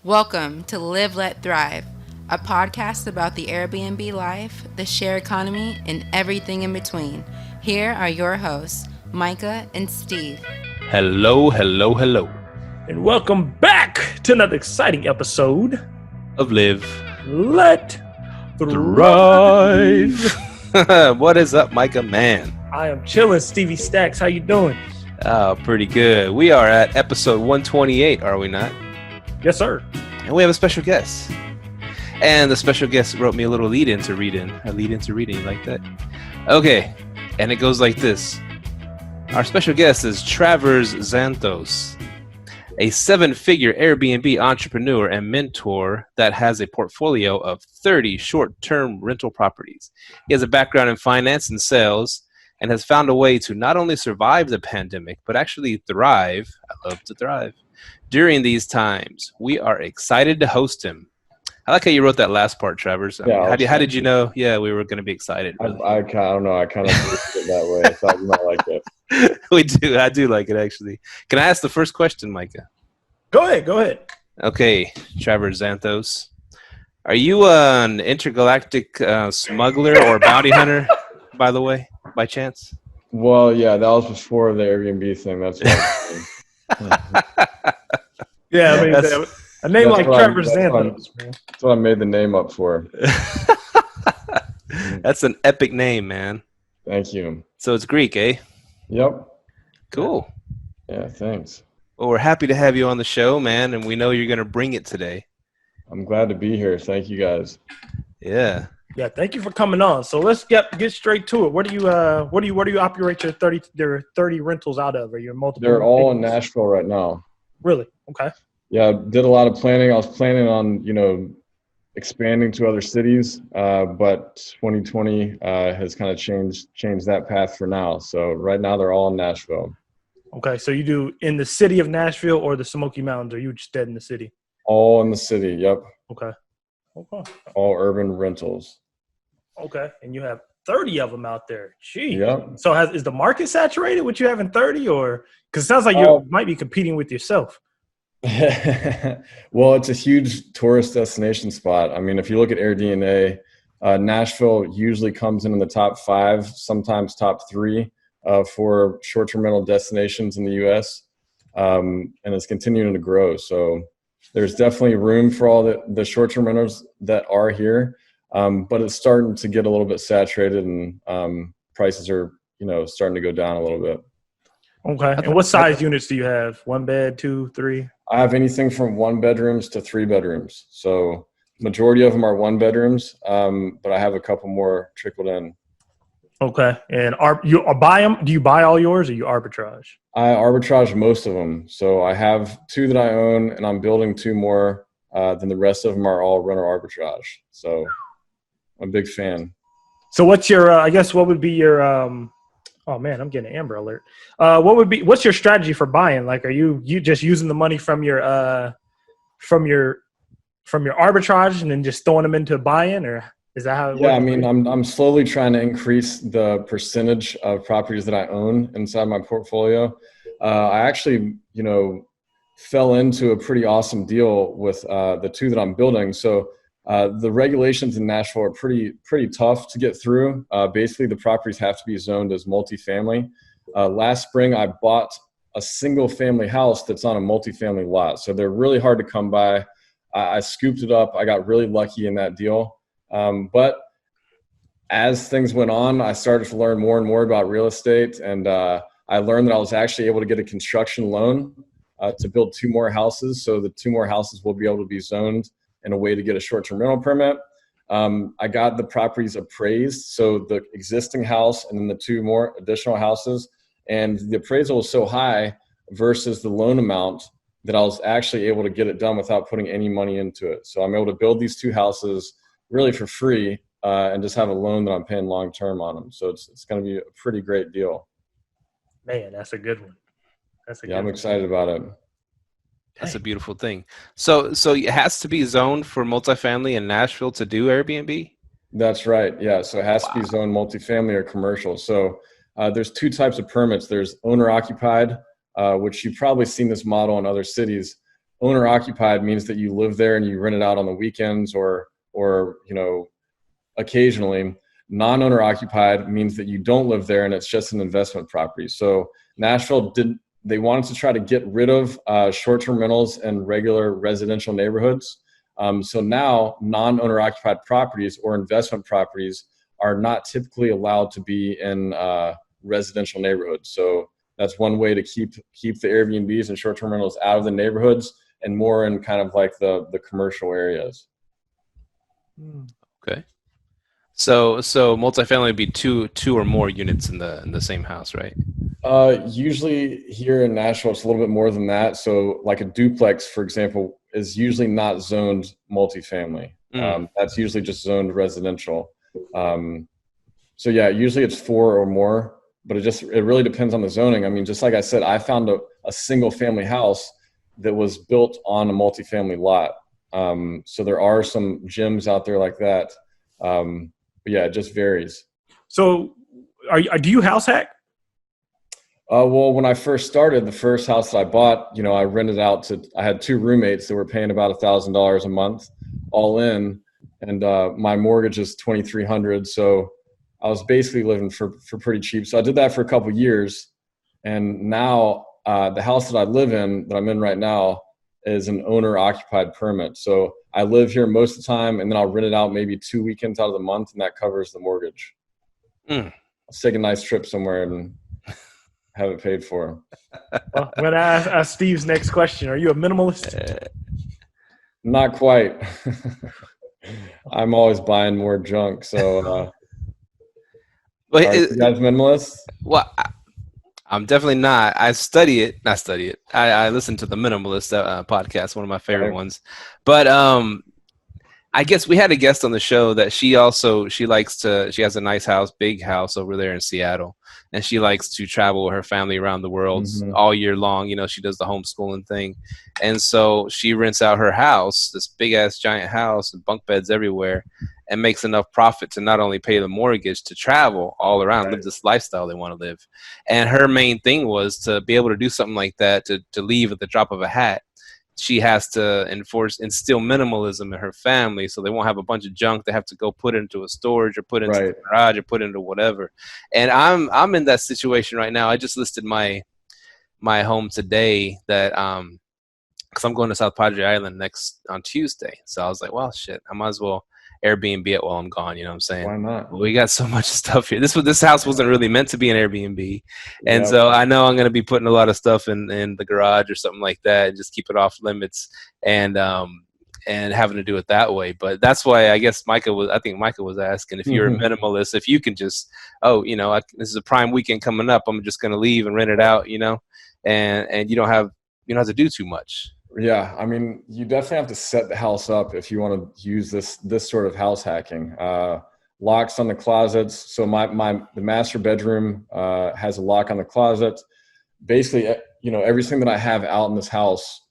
Welcome to Live, Let Thrive, a podcast about the Airbnb life, the share economy, and everything in between. Here are your hosts, Myka and Steve. Hello. And welcome back to another exciting episode Of Live Let Thrive. What is up, Myka, man? I am chilling, Stevie Stacks. How you doing? Oh, pretty good. We are at episode 128, are we not? Yes, sir. And we have a special guest. And the special guest wrote me a little lead into reading. A lead into reading, you like that? Okay. And it goes like this. Our special guest is Travers Xanthos, a 7-figure Airbnb entrepreneur and mentor that has a portfolio of 30 short-term rental properties. He has a background in finance and sales and has found a way to not only survive the pandemic, but actually thrive. I love to thrive. During these times, we are excited to host him. I like how you wrote that last part, Travers. How did you know? Yeah, we were going to be excited. Really. I don't know. I kind of it that way. I thought you might like it. We do. I do like it, actually. Can I ask the first question, Myka? Go ahead. Okay, Travers Xanthos. Are you an intergalactic smuggler or bounty hunter, by the way, by chance? Well, yeah, that was before the Airbnb thing. That's what Yeah, I mean, a name like Travers Xanthos, man. That's what I made the name up for. That's an epic name, man. Thank you. So it's Greek, eh? Yep. Cool. Yeah, thanks. Well, we're happy to have you on the show, man, and we know you're going to bring it today. I'm glad to be here. Thank you, guys. Yeah. Yeah, thank you for coming on. So let's get straight to it. Where do you operate your 30 rentals out of? Or your multiple? They're all in Nashville right now. Really? Okay. Yeah, I did a lot of planning. I was planning on, expanding to other cities, but 2020 has kind of changed that path for now. So right now they're all in Nashville. Okay, so you do in the city of Nashville or the Smoky Mountains, or you just dead in the city? All in the city, yep. Okay. All urban rentals. Okay, and you have 30 of them out there. Gee. Yep. So is the market saturated with you having 30, or because it sounds like you might be competing with yourself? Well, it's a huge tourist destination spot. I mean, if you look at AirDNA, Nashville usually comes in the top 5, sometimes top 3 for short-term rental destinations in the U.S. And it's continuing to grow. So there's definitely room for all the short-term rentals that are here, but it's starting to get a little bit saturated, and prices are, starting to go down a little bit. Okay. And what size units do you have? 1 bed, 2, 3? I have anything from 1 bedrooms to 3 bedrooms. So majority of them are 1 bedrooms, but I have a couple more trickled in. Okay. And you buy them? Do you buy all yours, or you arbitrage? I arbitrage most of them. So I have 2 that I own, and I'm building 2 more. Then the rest of them are all rental arbitrage. So I'm a big fan. So what's your? What would be your? Oh man, I'm getting an Amber Alert. What's your strategy for buying? Like, are you just using the money from your arbitrage and then just throwing them into buying, or is that how it works? Yeah, I mean, I'm slowly trying to increase the percentage of properties that I own inside my portfolio. I actually, fell into a pretty awesome deal with the 2 that I'm building. So the regulations in Nashville are pretty tough to get through. Basically, the properties have to be zoned as multifamily. Last spring, I bought a single-family house that's on a multifamily lot. So they're really hard to come by. I scooped it up. I got really lucky in that deal. But as things went on, I started to learn more and more about real estate. And I learned that I was actually able to get a construction loan to build 2 more houses. So the 2 more houses will be able to be zoned in a way to get a short-term rental permit. I got the properties appraised. So the existing house and then the 2 more additional houses. And the appraisal was so high versus the loan amount that I was actually able to get it done without putting any money into it. So I'm able to build these 2 houses really for free and just have a loan that I'm paying long-term on them. So it's going to be a pretty great deal. Man, that's a good one. I'm excited about it. That's a beautiful thing. So it has to be zoned for multifamily in Nashville to do Airbnb? That's right. Yeah. So it has to be zoned multifamily or commercial. So there's 2 types of permits. There's owner occupied, which you've probably seen this model in other cities. owner occupied means that you live there and you rent it out on the weekends or occasionally. Non-owner occupied means that you don't live there and it's just an investment property. So Nashville they wanted to try to get rid of short-term rentals and regular residential neighborhoods. So now non-owner occupied properties or investment properties are not typically allowed to be in residential neighborhoods. So that's one way to keep the Airbnbs and short-term rentals out of the neighborhoods and more in kind of like the commercial areas. Okay. So multifamily would be two or more units in the same house, right? Usually here in Nashville, it's a little bit more than that. So like a duplex, for example, is usually not zoned multifamily. That's usually just zoned residential. So yeah, usually it's 4 or more, but it really depends on the zoning. I mean, just like I said, I found a single family house that was built on a multifamily lot. So there are some gyms out there like that. But yeah, it just varies. So do you house hack? Well, when I first started, the first house that I bought, I rented out I had 2 roommates that were paying about $1,000 a month all in. And my mortgage is $2,300. So I was basically living for pretty cheap. So I did that for a couple of years. And now the house that I live in, that I'm in right now, is an owner occupied permit. So I live here most of the time and then I'll rent it out maybe 2 weekends out of the month and that covers the mortgage. Let's take a nice trip somewhere and have it paid for. Well, I'm going to ask Steve's next question. Are you a minimalist? Not quite. I'm always buying more junk. So But are you guys minimalists? Well, I'm definitely not. I study it. Not study it. I listen to the Minimalist podcast, one of my favorite ones. But I guess we had a guest on the show that she has a nice house, big house over there in Seattle. And she likes to travel with her family around the world all year long. She does the homeschooling thing. And so she rents out her house, this big ass giant house and bunk beds everywhere, and makes enough profit to not only pay the mortgage, to travel all around, live this lifestyle they want to live. And her main thing was to be able to do something like that, to leave at the drop of a hat. She has to instill minimalism in her family, so they won't have a bunch of junk they have to go put into a storage or put into the garage or put into whatever. And I'm in that situation right now. I just listed my home today that because I'm going to South Padre Island on Tuesday. So I was like, well, shit, I might as well Airbnb it while I'm gone. You know what I'm saying? Why not? We got so much stuff here. This house wasn't really meant to be an Airbnb. And so I know I'm going to be putting a lot of stuff in the garage or something like that and just keep it off limits and having to do it that way. But that's why I guess Myka was asking if you're a minimalist, if you can just, this is a prime weekend coming up, I'm just going to leave and rent it out, and you don't have to do too much. Yeah, I mean, you definitely have to set the house up if you want to use this sort of house hacking. Locks on the closets. So the master bedroom has a lock on the closet. Basically, everything that I have out in this house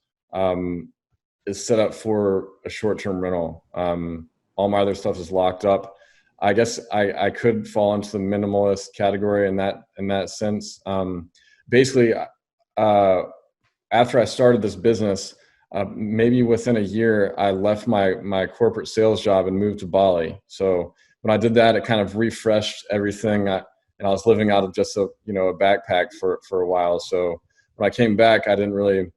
is set up for a short-term rental. All my other stuff is locked up. I guess I could fall into the minimalist category in that sense. Basically, after I started this business, maybe within a year, I left my corporate sales job and moved to Bali. So when I did that, it kind of refreshed everything. And I was living out of just a backpack for a while. So when I came back, I didn't really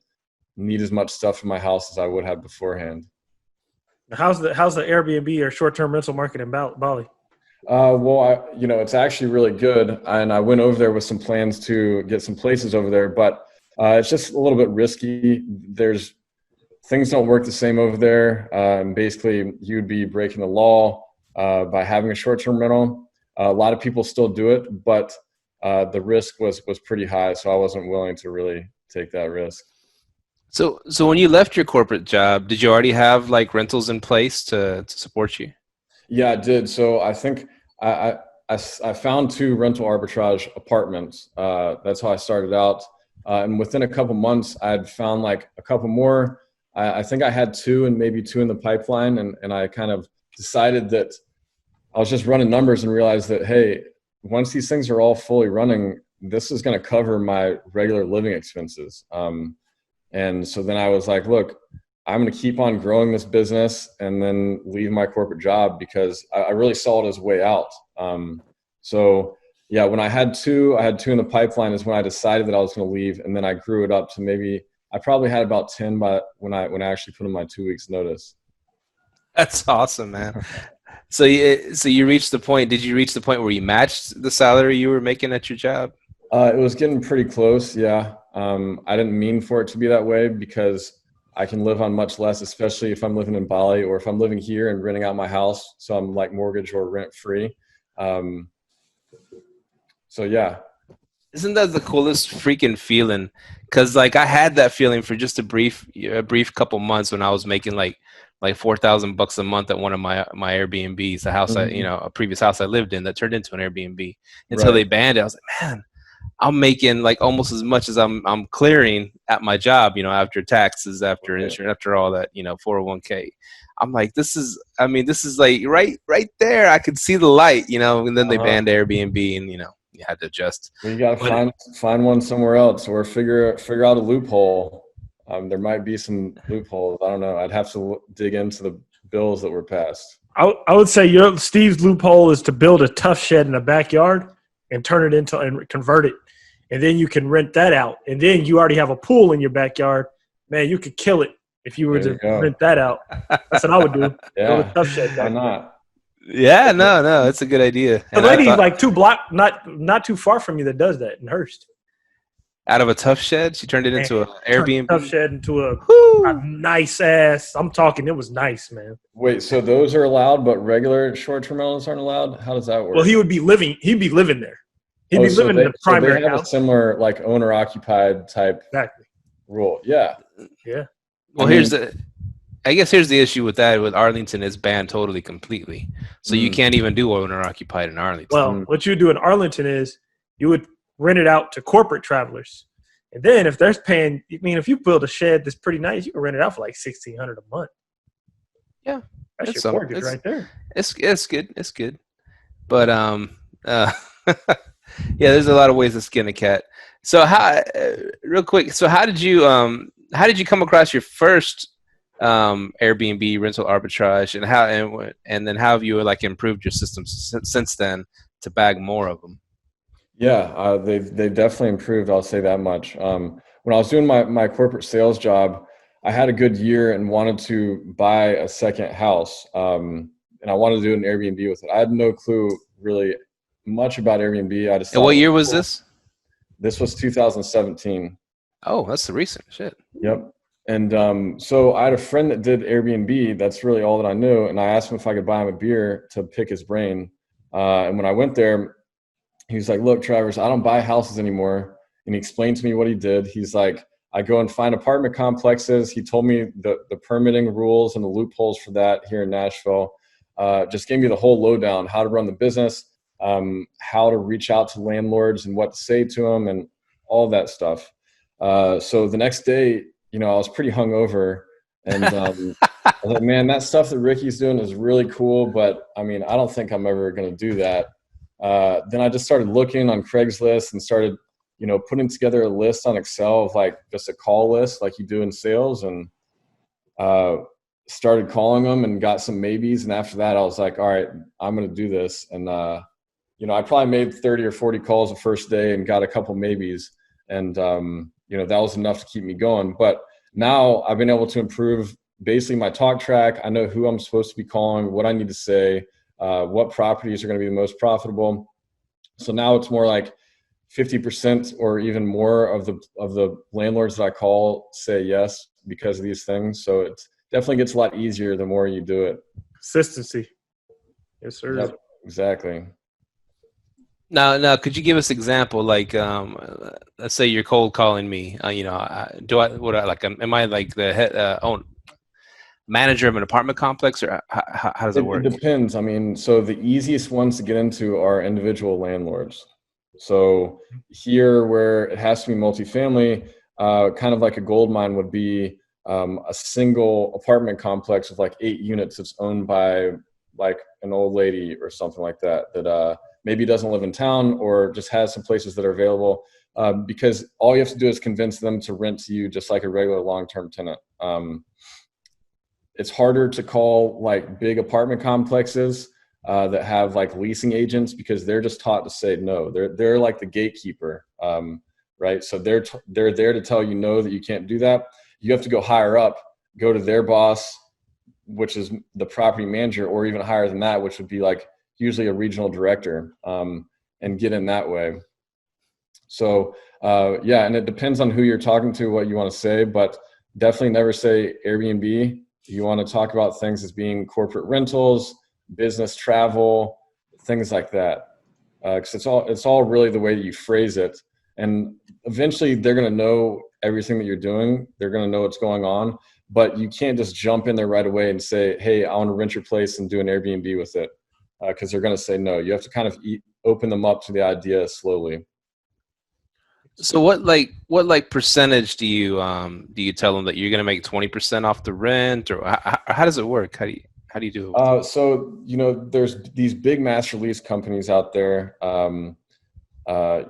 need as much stuff in my house as I would have beforehand. How's the Airbnb or short-term rental market in Bali? Well, it's actually really good. And I went over there with some plans to get some places over there, but it's just a little bit risky. Things don't work the same over there. Basically, you would be breaking the law by having a short-term rental. A lot of people still do it, but the risk was pretty high, so I wasn't willing to really take that risk. So when you left your corporate job, did you already have like rentals in place to support you? Yeah, I did. So I think I found 2 rental arbitrage apartments. That's how I started out. And within a couple months, I'd found like a couple more. I think I had 2 and maybe 2 in the pipeline. And I kind of decided that I was just running numbers and realized that, hey, once these things are all fully running, this is going to cover my regular living expenses. And so then I was like, look, I'm going to keep on growing this business and then leave my corporate job, because I really saw it as a way out. So yeah, when I had two in the pipeline is when I decided that I was going to leave. And then I grew it up to I probably had about 10 by when I actually put in my 2 weeks notice. That's awesome, man. So you reached the point. Did you reach the point where you matched the salary you were making at your job? It was getting pretty close. Yeah. I didn't mean for it to be that way, because I can live on much less, especially if I'm living in Bali or if I'm living here and renting out my house. So I'm like mortgage or rent free. So yeah. Isn't that the coolest freaking feeling? Because like I had that feeling for just a brief couple months when I was making like $4,000 a month at one of my Airbnbs, a house a previous house I lived in that turned into an Airbnb until they banned it. I was like, man, I'm making like almost as much as I'm clearing at my job, after taxes, after insurance, after all that, 401k. I'm like, this is like right there. I could see the light, and then they banned Airbnb, and you had to adjust. Well, you got to find one somewhere else, or figure out a loophole. There might be some loopholes. I don't know. I'd have to dig into the bills that were passed. I would say Steve's loophole is to build a tough shed in the backyard and turn it and convert it. And then you can rent that out. And then you already have a pool in your backyard. Man, you could kill it if you were to rent that out. That's what I would do. Yeah. Build a tough shed. Why not? Yeah, no, it's a good idea. The lady like 2 blocks, not too far from you, that does that in Hurst. Out of a tough shed, she turned it into an Airbnb. Tough shed into a nice ass. I'm talking, it was nice, man. Wait, so those are allowed, but regular short-term rentals aren't allowed? How does that work? Well, he'd be living there. He'd be living in the primary they have house. A similar like owner-occupied type rule. Yeah. Yeah. Well, I guess here's the issue with that. With Arlington, it's banned totally, completely. So you can't even do owner-occupied in Arlington. Well, what you do in Arlington is you would rent it out to corporate travelers. And then if they're paying, if you build a shed that's pretty nice, you can rent it out for like $1,600 a month. Yeah. That's your mortgage right there. It's good. It's good. But yeah, there's a lot of ways to skin a cat. So real quick, so how did you come across your first Airbnb rental arbitrage, and then how have you like improved your system since then to bag more of them? Yeah, they've definitely improved. I'll say that much. When I was doing my corporate sales job, I had a good year and wanted to buy a second house, and I wanted to do an Airbnb with it. I had no clue really much about Airbnb. I just. And what year was this? This was 2017. Oh, that's the recent shit. Yep. And so I had a friend that did Airbnb. That's really all that I knew. And I asked him if I could buy him a beer to pick his brain. And when I went there, he was like, look, Travers, I don't buy houses anymore. And he explained to me what he did. He's like, I go and find apartment complexes. He told me the permitting rules and the loopholes for that here in Nashville. Just gave me the whole lowdown, how to run the business, how to reach out to landlords and what to say to them and all that stuff. So the next day, I was pretty hungover, and I was like, man, that stuff that Ricky's doing is really cool, but I don't think I'm ever going to do that. Then I just started looking on Craigslist and started, putting together a list on Excel of like just a call list like you do in sales, and started calling them and got some maybes. And after that, I was like, all right, I'm going to do this. And, I probably made 30 or 40 calls the first day and got a couple maybes. And, that was enough to keep me going. But now I've been able to improve basically my talk track. I know who I'm supposed to be calling, what I need to say, what properties are going to be the most profitable. So now it's more like 50% or even more of the landlords that I call say yes because of these things. So it definitely gets a lot easier the more you do it. Consistency. Yes, sir. Yep, exactly. Now, could you give us an example? Like, let's say you're cold calling me. Am I like the head manager of an apartment complex, or how does it work? It depends. So the easiest ones to get into are individual landlords. So here, where it has to be multifamily, kind of like a gold mine would be a single apartment complex with like 8 units that's owned by like an old lady or something like that maybe doesn't live in town or just has some places that are available. because all you have to do is convince them to rent to you just like a regular long-term tenant. It's harder to call like big apartment complexes that have like leasing agents, because they're just taught to say no. They're like the gatekeeper, right? So they're there to tell you no, that you can't do that. You have to go higher up, go to their boss, which is the property manager, or even higher than that, which would be like usually a regional director, and get in that way. So yeah, and it depends on who you're talking to, what you want to say, but definitely never say Airbnb. You want to talk about things as being corporate rentals, business travel, things like that. Because it's all really the way that you phrase it. And eventually they're going to know everything that you're doing. They're going to know what's going on, but you can't just jump in there right away and say, hey, I want to rent your place and do an Airbnb with it. Because they're going to say no. You have to kind of open them up to the idea slowly. So what percentage do you tell them that you're going to make 20% off the rent, or how does it work? How do you do it? So, there's these big master lease companies out there.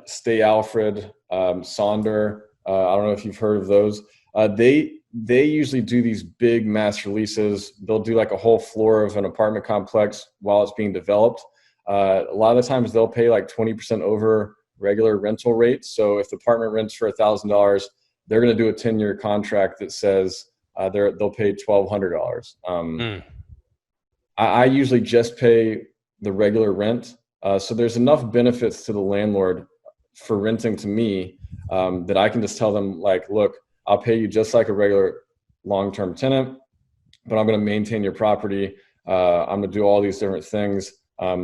Stay Alfred, Sonder. I don't know if you've heard of those. They usually do these big master leases. They'll do like a whole floor of an apartment complex while it's being developed. A lot of the times they'll pay like 20% over regular rental rates. So if the apartment rents for $1,000, they're going to do a 10-year contract that says they'll pay $1,200. I usually just pay the regular rent. So there's enough benefits to the landlord for renting to me that I can just tell them like, look, I'll pay you just like a regular long-term tenant, but I'm going to maintain your property. I'm going to do all these different things.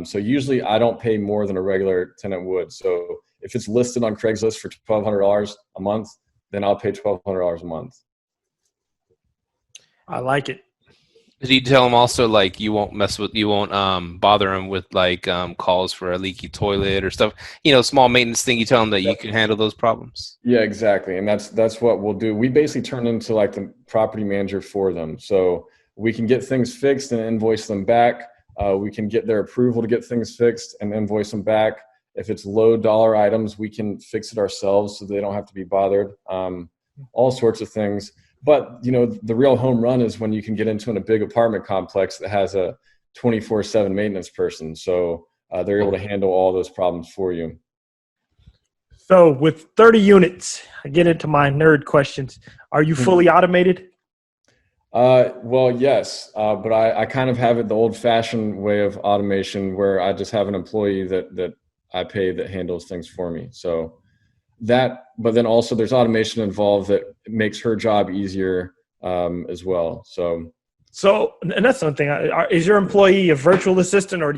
So usually I don't pay more than a regular tenant would. So if it's listed on Craigslist for $1,200 a month, then I'll pay $1,200 a month. I like it. Did you tell them also like you won't bother them with like calls for a leaky toilet or stuff? Small maintenance thing. You tell them that you can handle those problems. Yeah, exactly. And that's what we'll do. We basically turn into like the property manager for them. So we can get things fixed and invoice them back. We can get their approval to get things fixed and invoice them back. If it's low dollar items, we can fix it ourselves so they don't have to be bothered. All sorts of things. But, the real home run is when you can get into a big apartment complex that has a 24/7 maintenance person. So they're able to handle all those problems for you. So with 30 units, I get into my nerd questions. Are you fully automated? Well, yes, but I kind of have it the old-fashioned way of automation, where I just have an employee that I pay that handles things for me. So but then also there's automation involved that makes her job easier as well. So, and that's something. Is your employee a virtual assistant, or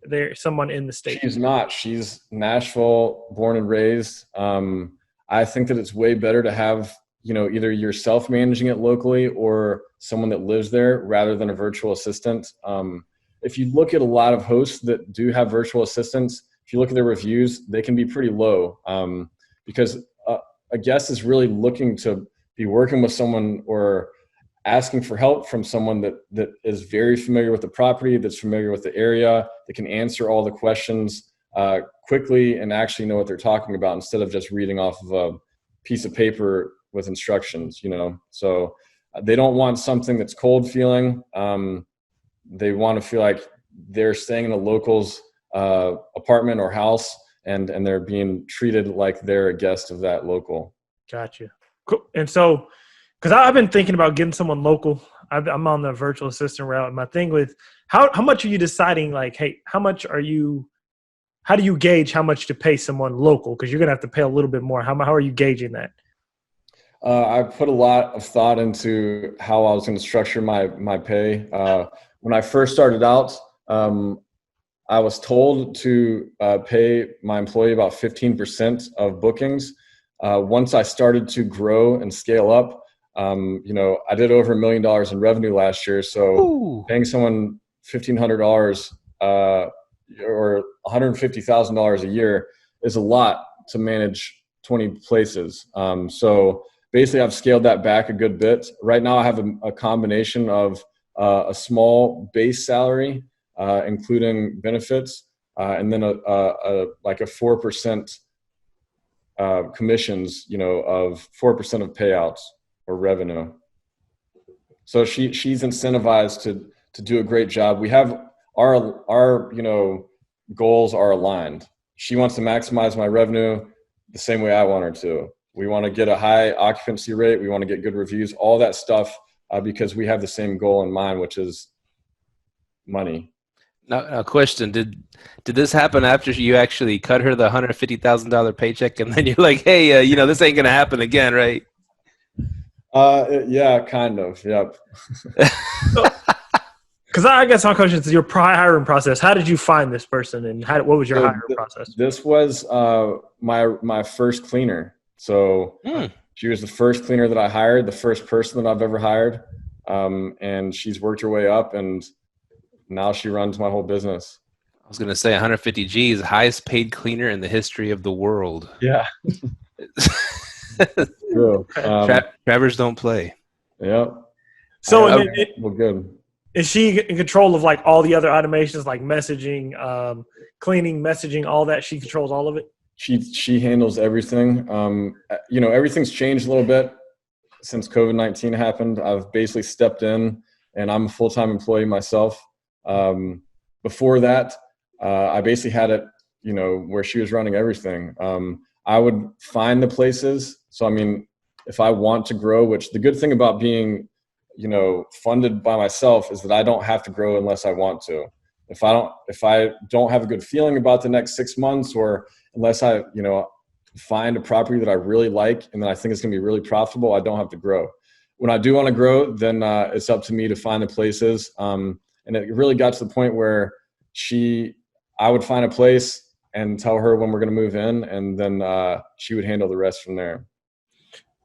there's someone in the state? She's not. She's Nashville, born and raised. I think that it's way better to have either yourself managing it locally or someone that lives there rather than a virtual assistant. If you look at a lot of hosts that do have virtual assistants, if you look at their reviews, they can be pretty low because a guest is really looking to be working with someone or asking for help from someone that is very familiar with the property, that's familiar with the area, that can answer all the questions quickly and actually know what they're talking about instead of just reading off of a piece of paper with instructions, So they don't want something that's cold feeling. They want to feel like they're staying in a local's apartment or house and they're being treated like they're a guest of that local. Gotcha. Cool. And so, because I've been thinking about getting someone local. I'm on the virtual assistant route. And my thing with how much are you deciding, like, hey, how do you gauge how much to pay someone local? Because you're going to have to pay a little bit more. How are you gauging that? I put a lot of thought into how I was going to structure my pay. When I first started out, I was told to pay my employee about 15% of bookings. Once I started to grow and scale up, I did over $1 million in revenue last year. So paying someone $1,500 or $150,000 a year is a lot to manage 20 places. So basically, I've scaled that back a good bit. Right now, I have a combination of a small base salary, including benefits, and then like a 4% commissions, of 4% of payouts or revenue. So she's incentivized to do a great job. We have our goals are aligned. She wants to maximize my revenue the same way I want her to. We want to get a high occupancy rate. We want to get good reviews, all that stuff, because we have the same goal in mind, which is money. Now, a question: Did this happen after you actually cut her the $150,000 paycheck, and then you're like, "Hey, this ain't gonna happen again, right?" Yeah, kind of. Yep. Because I guess my question is your hiring process. How did you find this person, and what was your hiring process? This was my first cleaner. So she was the first cleaner that I hired, the first person that I've ever hired, and she's worked her way up, and now she runs my whole business. I was gonna say 150 G's, highest paid cleaner in the history of the world. Yeah. True. Travers don't play. Yep. So well, good. Is she in control of like all the other automations, like messaging, cleaning, messaging, all that? She controls all of it. She handles everything. Everything's changed a little bit since COVID-19 happened. I've basically stepped in, and I'm a full-time employee myself. Before that, I basically had it, where she was running everything. I would find the places. So, if I want to grow, which the good thing about being, funded by myself is that I don't have to grow unless I want to. If I don't have a good feeling about the next 6 months, or unless I, find a property that I really like and that I think is going to be really profitable, I don't have to grow. When I do want to grow, then it's up to me to find the places. And it really got to the point where I would find a place and tell her when we're going to move in, and then she would handle the rest from there.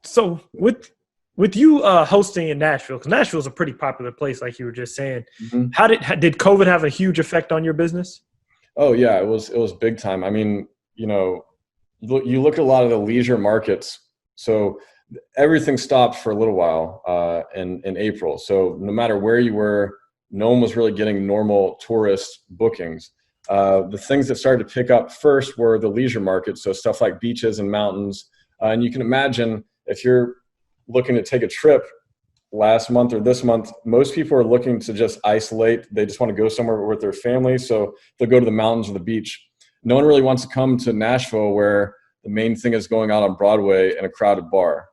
So with you hosting in Nashville, because Nashville is a pretty popular place, like you were just saying, how did COVID have a huge effect on your business? Oh yeah, it was big time. You look at a lot of the leisure markets. So everything stopped for a little while in April. So no matter where you were, no one was really getting normal tourist bookings. The things that started to pick up first were the leisure markets. So stuff like beaches and mountains. And you can imagine if you're looking to take a trip last month or this month, most people are looking to just isolate. They just want to go somewhere with their family. So they'll go to the mountains or the beach. No one really wants to come to Nashville, where the main thing is going out on Broadway in a crowded bar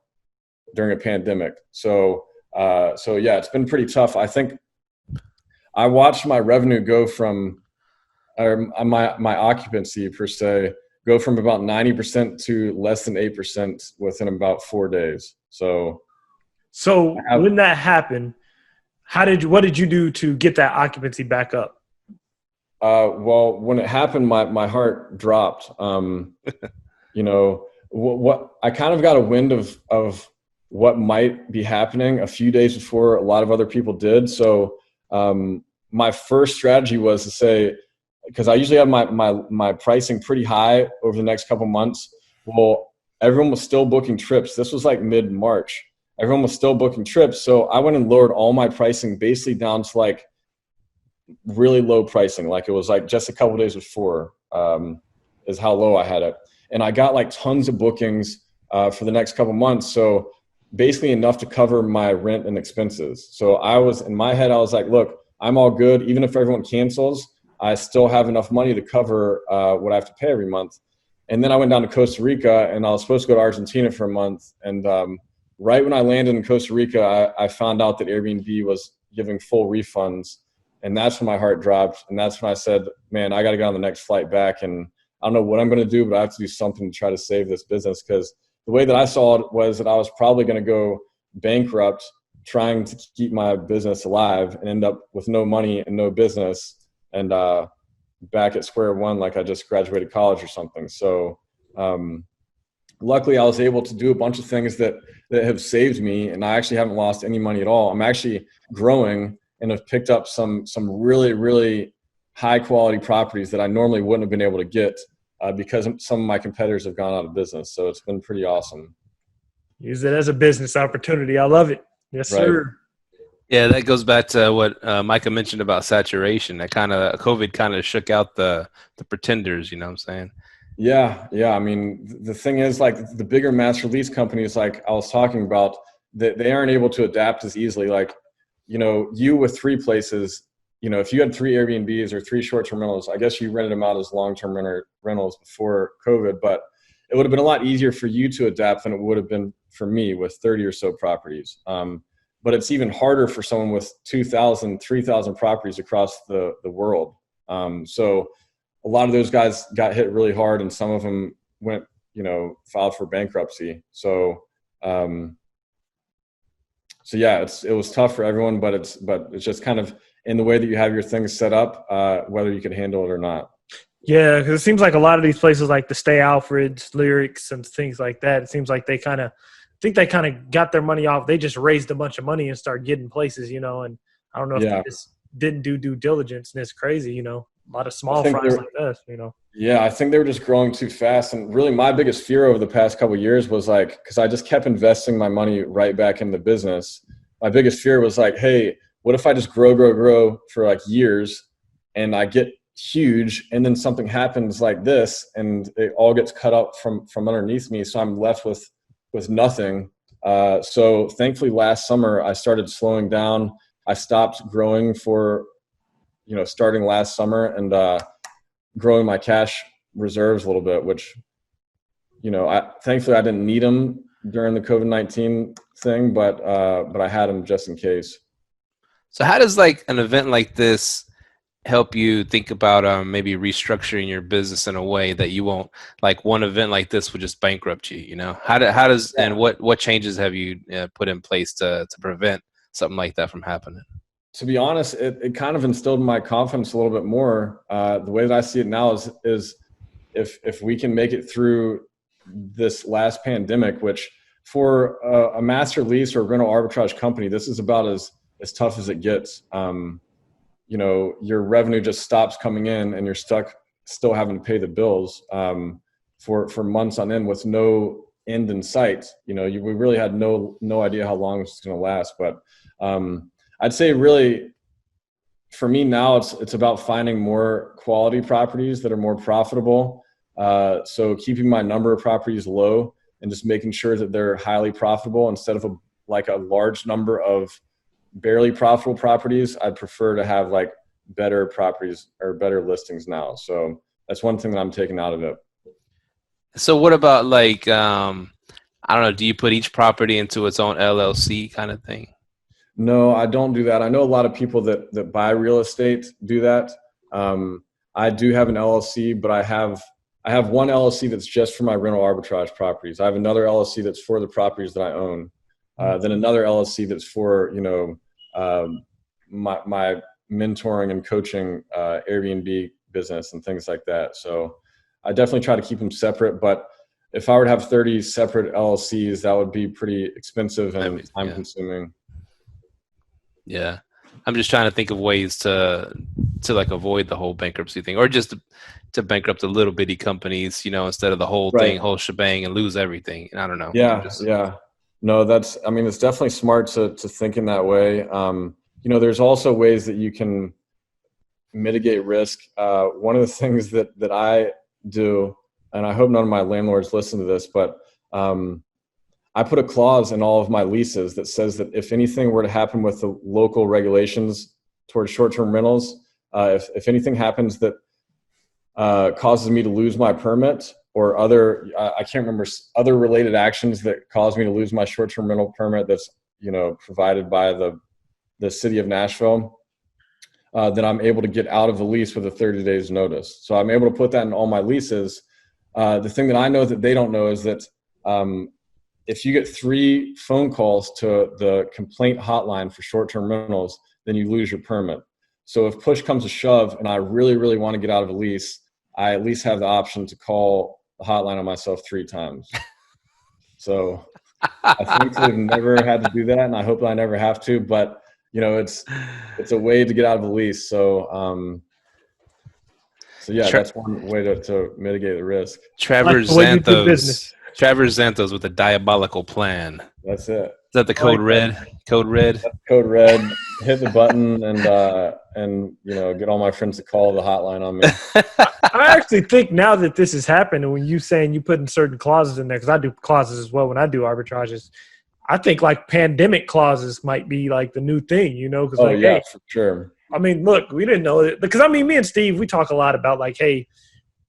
during a pandemic. So yeah, it's been pretty tough. I think I watched my revenue go from my occupancy per se go from about 90% to less than 8% within about 4 days. So when that happened, what did you do to get that occupancy back up? Well, when it happened, my heart dropped. What I kind of got a wind of what might be happening a few days before a lot of other people did. So my first strategy was to say, because I usually have my pricing pretty high over the next couple months. Well, everyone was still booking trips. This was like mid-March. Everyone was still booking trips. So I went and lowered all my pricing basically down to like really low pricing. Like it was like just a couple days before is how low I had it. And I got like tons of bookings for the next couple months. So basically enough to cover my rent and expenses. So in my head, I was like, look, I'm all good. Even if everyone cancels, I still have enough money to cover what I have to pay every month. And then I went down to Costa Rica, and I was supposed to go to Argentina for a month. And right when I landed in Costa Rica, I found out that Airbnb was giving full refunds. And that's when my heart dropped. And that's when I said, man, I got to get on the next flight back. And I don't know what I'm going to do, but I have to do something to try to save this business. Because the way that I saw it was that I was probably going to go bankrupt trying to keep my business alive and end up with no money and no business and back at square one like I just graduated college or something. So luckily I was able to do a bunch of things that have saved me, and I actually haven't lost any money at all. I'm actually growing and have picked up some really, really high quality properties that I normally wouldn't have been able to get because some of my competitors have gone out of business. So it's been pretty awesome. Use it as a business opportunity. I love it. Yes, Right. sir. Yeah, that goes back to what Myka mentioned about saturation. That COVID kind of shook out the pretenders. You know what I'm saying? Yeah. I mean, the thing is, like, the bigger master lease companies, like I was talking about, they aren't able to adapt as easily. Like, you with 3 places, if you had 3 Airbnbs or 3 short-term rentals, I guess you rented them out as long-term rentals before COVID, but it would have been a lot easier for you to adapt than it would have been for me with 30 or so properties. But it's even harder for someone with 2,000, 3,000 properties across the world. So a lot of those guys got hit really hard, and some of them went, filed for bankruptcy. So yeah, it was tough for everyone, but it's just kind of in the way that you have your things set up, whether you can handle it or not. Yeah, because it seems like a lot of these places, like the Stay Alfreds, Lyrics, and things like that, it seems like they kind of got their money off. They just raised a bunch of money and started getting places, and I don't know if they just didn't do due diligence, and it's crazy, a lot of small fries like us, Yeah, I think they were just growing too fast. And really my biggest fear over the past couple of years was like, because I just kept investing my money right back in the business. My biggest fear was like, hey, what if I just grow for like years and I get huge and then something happens like this and it all gets cut up from underneath me, so I'm left with nothing. So thankfully last summer I started slowing down. I stopped growing for starting last summer, and growing my cash reserves a little bit, which thankfully I didn't need them during the COVID-19 thing, but I had them just in case. So how does like an event like this help you think about maybe restructuring your business in a way that you won't, like one event like this would just bankrupt you? How does and what changes have you put in place to prevent something like that from happening? To be honest, it kind of instilled my confidence a little bit more. The way that I see it now is if we can make it through this last pandemic, which for a master lease or rental arbitrage company, this is about as tough as it gets. Your revenue just stops coming in and you're stuck still having to pay the bills for months on end with no end in sight. We really had no idea how long this was going to last. But I'd say really for me now, it's about finding more quality properties that are more profitable. So keeping my number of properties low and just making sure that they're highly profitable instead of a large number of barely profitable properties. I'd prefer to have like better properties or better listings now. So that's one thing that I'm taking out of it. So what about like, I don't know, do you put each property into its own LLC kind of thing? No, I don't do that. I know a lot of people that buy real estate do that. I do have an LLC, but I have one LLC that's just for my rental arbitrage properties. I have another LLC that's for the properties that I own. Then another LLC that's for, my mentoring and coaching Airbnb business and things like that. So I definitely try to keep them separate, but if I were to have 30 separate LLCs, that would be pretty expensive and time consuming. Yeah. I'm just trying to think of ways to like avoid the whole bankruptcy thing, or just to bankrupt the little bitty companies, instead of the whole thing, whole shebang, and lose everything. And I don't know. Yeah. No, it's definitely smart to think in that way. There's also ways that you can mitigate risk. One of the things that I do, and I hope none of my landlords listen to this, but I put a clause in all of my leases that says that if anything were to happen with the local regulations towards short-term rentals, if anything happens that causes me to lose my permit or other, I can't remember, other related actions that cause me to lose my short-term rental permit that's, provided by the city of Nashville, then I'm able to get out of the lease with a 30 days notice. So I'm able to put that in all my leases. The thing that I know that they don't know is that if you get 3 phone calls to the complaint hotline for short-term rentals, then you lose your permit. So if push comes to shove and I really, really want to get out of a lease, I at least have the option to call the hotline on myself 3 times. So I thankfully have never had to do that, and I hope that I never have to, but it's a way to get out of a lease. So yeah, that's one way to mitigate the risk. Travers Xanthos with a diabolical plan. That's it. that the code red? Code red. Code red. Hit the button and get all my friends to call the hotline on me. I actually think now that this has happened, and when you saying you putting certain clauses in there, because I do clauses as well when I do arbitrages, I think like pandemic clauses might be like the new thing, because Hey, for sure. I mean, look, we didn't know it because me and Steve, we talk a lot about like, hey,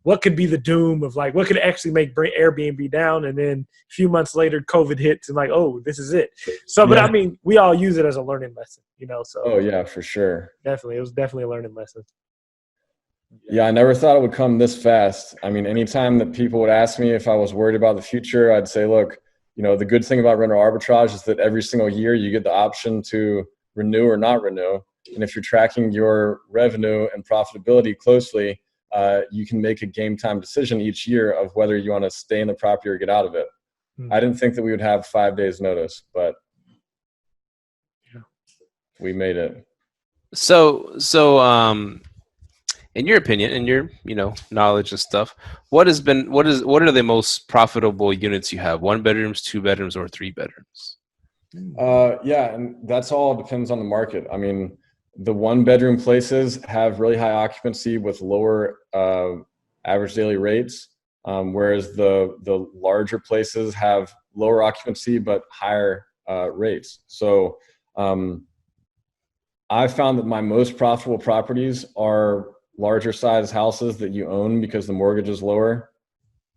what could be the doom of like what could actually bring Airbnb down, and then a few months later, COVID hits, and like, oh, this is it. So, but I mean, we all use it as a learning lesson, So. Oh yeah, for sure. Definitely, it was definitely a learning lesson. Yeah, I never thought it would come this fast. I mean, anytime that people would ask me if I was worried about the future, I'd say, look, the good thing about rental arbitrage is that every single year you get the option to renew or not renew. And if you're tracking your revenue and profitability closely, you can make a game time decision each year of whether you want to stay in the property or get out of it. I didn't think that we would have 5 days notice, but we made it. So, in your opinion, in your knowledge and stuff, what are the most profitable units you have? 1 bedrooms, 2 bedrooms, or 3 bedrooms? Yeah, and that's all depends on the market. I mean, the 1 bedroom places have really high occupancy with lower average daily rates, whereas the larger places have lower occupancy but higher rates. So I found that my most profitable properties are larger size houses that you own because the mortgage is lower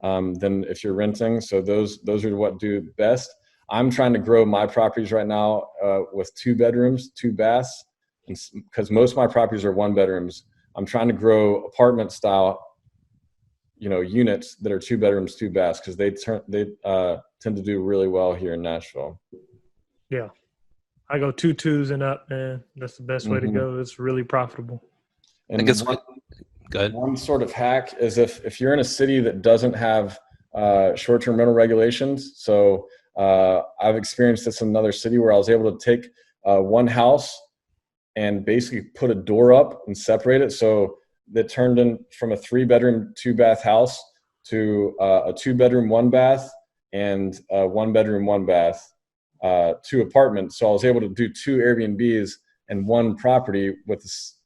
than if you're renting. So those are what do best. I'm trying to grow my properties right now with 2 bedrooms, 2 baths, because most of my properties are 1 bedrooms. I'm trying to grow apartment style, units that are 2 bedrooms, 2 baths, because they tend to do really well here in Nashville. Yeah, I go 2 2s and up, man. That's the best way to go. It's really profitable. And I guess one sort of hack is if you're in a city that doesn't have short-term rental regulations. So I've experienced this in another city where I was able to take one house and basically put a door up and separate it. So that turned in from a 3-bedroom, 2-bath house to a 2-bedroom, 1 bath and a 1-bedroom, 1 bath, 2 apartments. So I was able to do 2 Airbnbs and 1 property with this,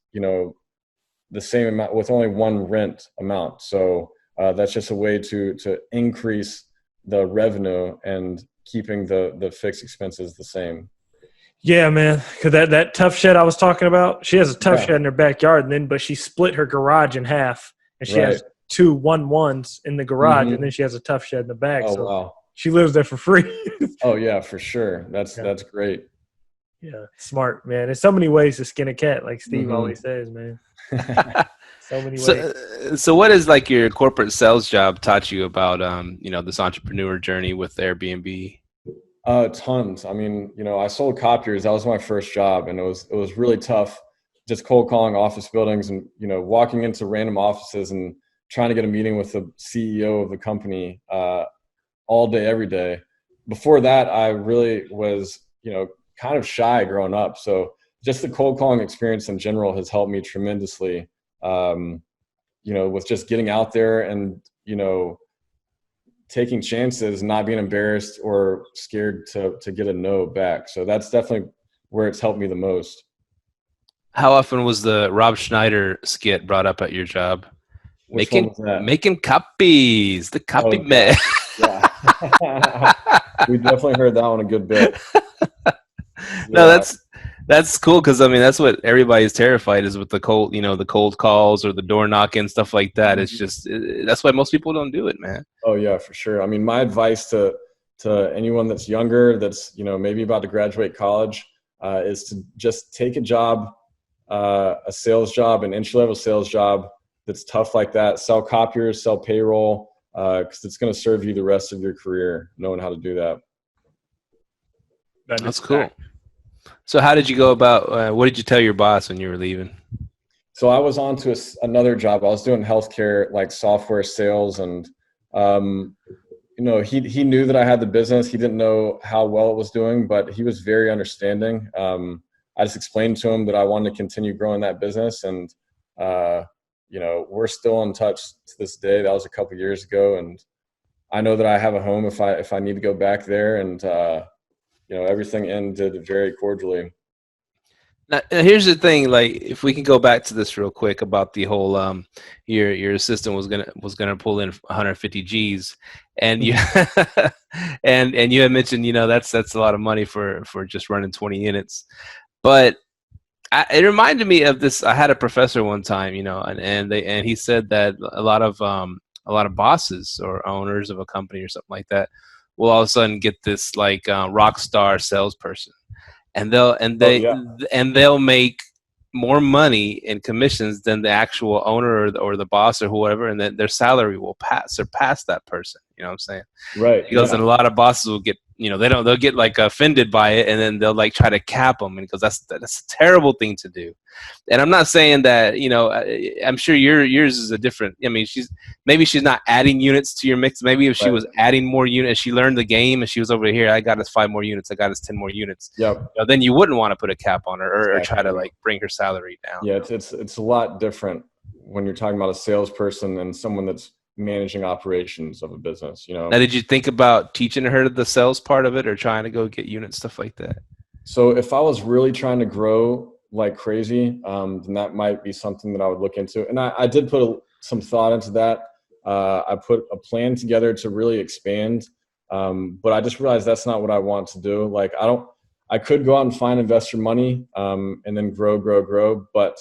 the same amount with only 1 rent amount. So that's just a way to increase the revenue and keeping the fixed expenses the same. Yeah, man. Because that tough shed I was talking about, she has a tough shed in her backyard, but she split her garage in half, and she has 2 1-1s in the garage, and then she has a tough shed in the back. Oh, so wow. She lives there for free. Oh yeah, for sure. That's great. Yeah, smart, man. There's so many ways to skin a cat, like Steve always says, man. So many ways. So what is like your corporate sales job taught you about this entrepreneur journey with Airbnb? Tons. I mean, I sold copiers. That was my first job, and it was really tough, just cold calling office buildings and walking into random offices and trying to get a meeting with the CEO of the company all day, every day. Before that, I really was kind of shy growing up. So just the cold calling experience in general has helped me tremendously. With just getting out there and taking chances, not being embarrassed or scared to get a no back. So that's definitely where it's helped me the most. How often was the Rob Schneider skit brought up at your job? Which one was that? Making copies, the copy man. Yeah. We definitely heard that one a good bit. No, that's cool because that's what everybody's terrified is with the cold, the cold calls or the door knocking, stuff like that. It's just that's why most people don't do it, man. Oh yeah, for sure. I mean, my advice to anyone that's younger, that's maybe about to graduate college, is to just take a job, a sales job, an entry-level sales job that's tough like that. Sell copiers, sell payroll, because it's going to serve you the rest of your career, knowing how to do that. That's cool. So how did you go about, what did you tell your boss when you were leaving? So I was on to another job. I was doing healthcare, like software sales. And, he knew that I had the business. He didn't know how well it was doing, but he was very understanding. I just explained to him that I wanted to continue growing that business. And, we're still in touch to this day. That was a couple years ago. And I know that I have a home if I need to go back there. And, everything ended very cordially. Now, here's the thing, like, if we can go back to this real quick about the whole your assistant was gonna pull in 150 G's, and you and you had mentioned, that's a lot of money for just running 20 units. But it reminded me of this. I had a professor one time, and he said that a lot of bosses or owners of a company or something like that will all of a sudden get this like rock star salesperson, and they'll make more money in commissions than the actual owner or the boss or whoever, and then their salary will surpass that person. You know what I'm saying? Right. He goes, and a lot of bosses will get, they'll get like offended by it, and then they'll like try to cap them. And he goes, that's a terrible thing to do. And I'm not saying that, I'm sure yours is a different. I mean, maybe she's not adding units to your mix. Maybe if she was adding more units, she learned the game and she was over here, I got us 5 more units, I got us 10 more units. Yep. Then you wouldn't want to put a cap on her or try to like bring her salary down. Yeah, it's a lot different when you're talking about a salesperson and someone that's managing operations of a business. Now, did you think about teaching her the sales part of it or trying to go get units, stuff like that? So if I was really trying to grow like crazy, then that might be something that I would look into. And I did put some thought into that. I put a plan together to really expand, but I just realized that's not what I want to do. Like, I could go out and find investor money and then grow, but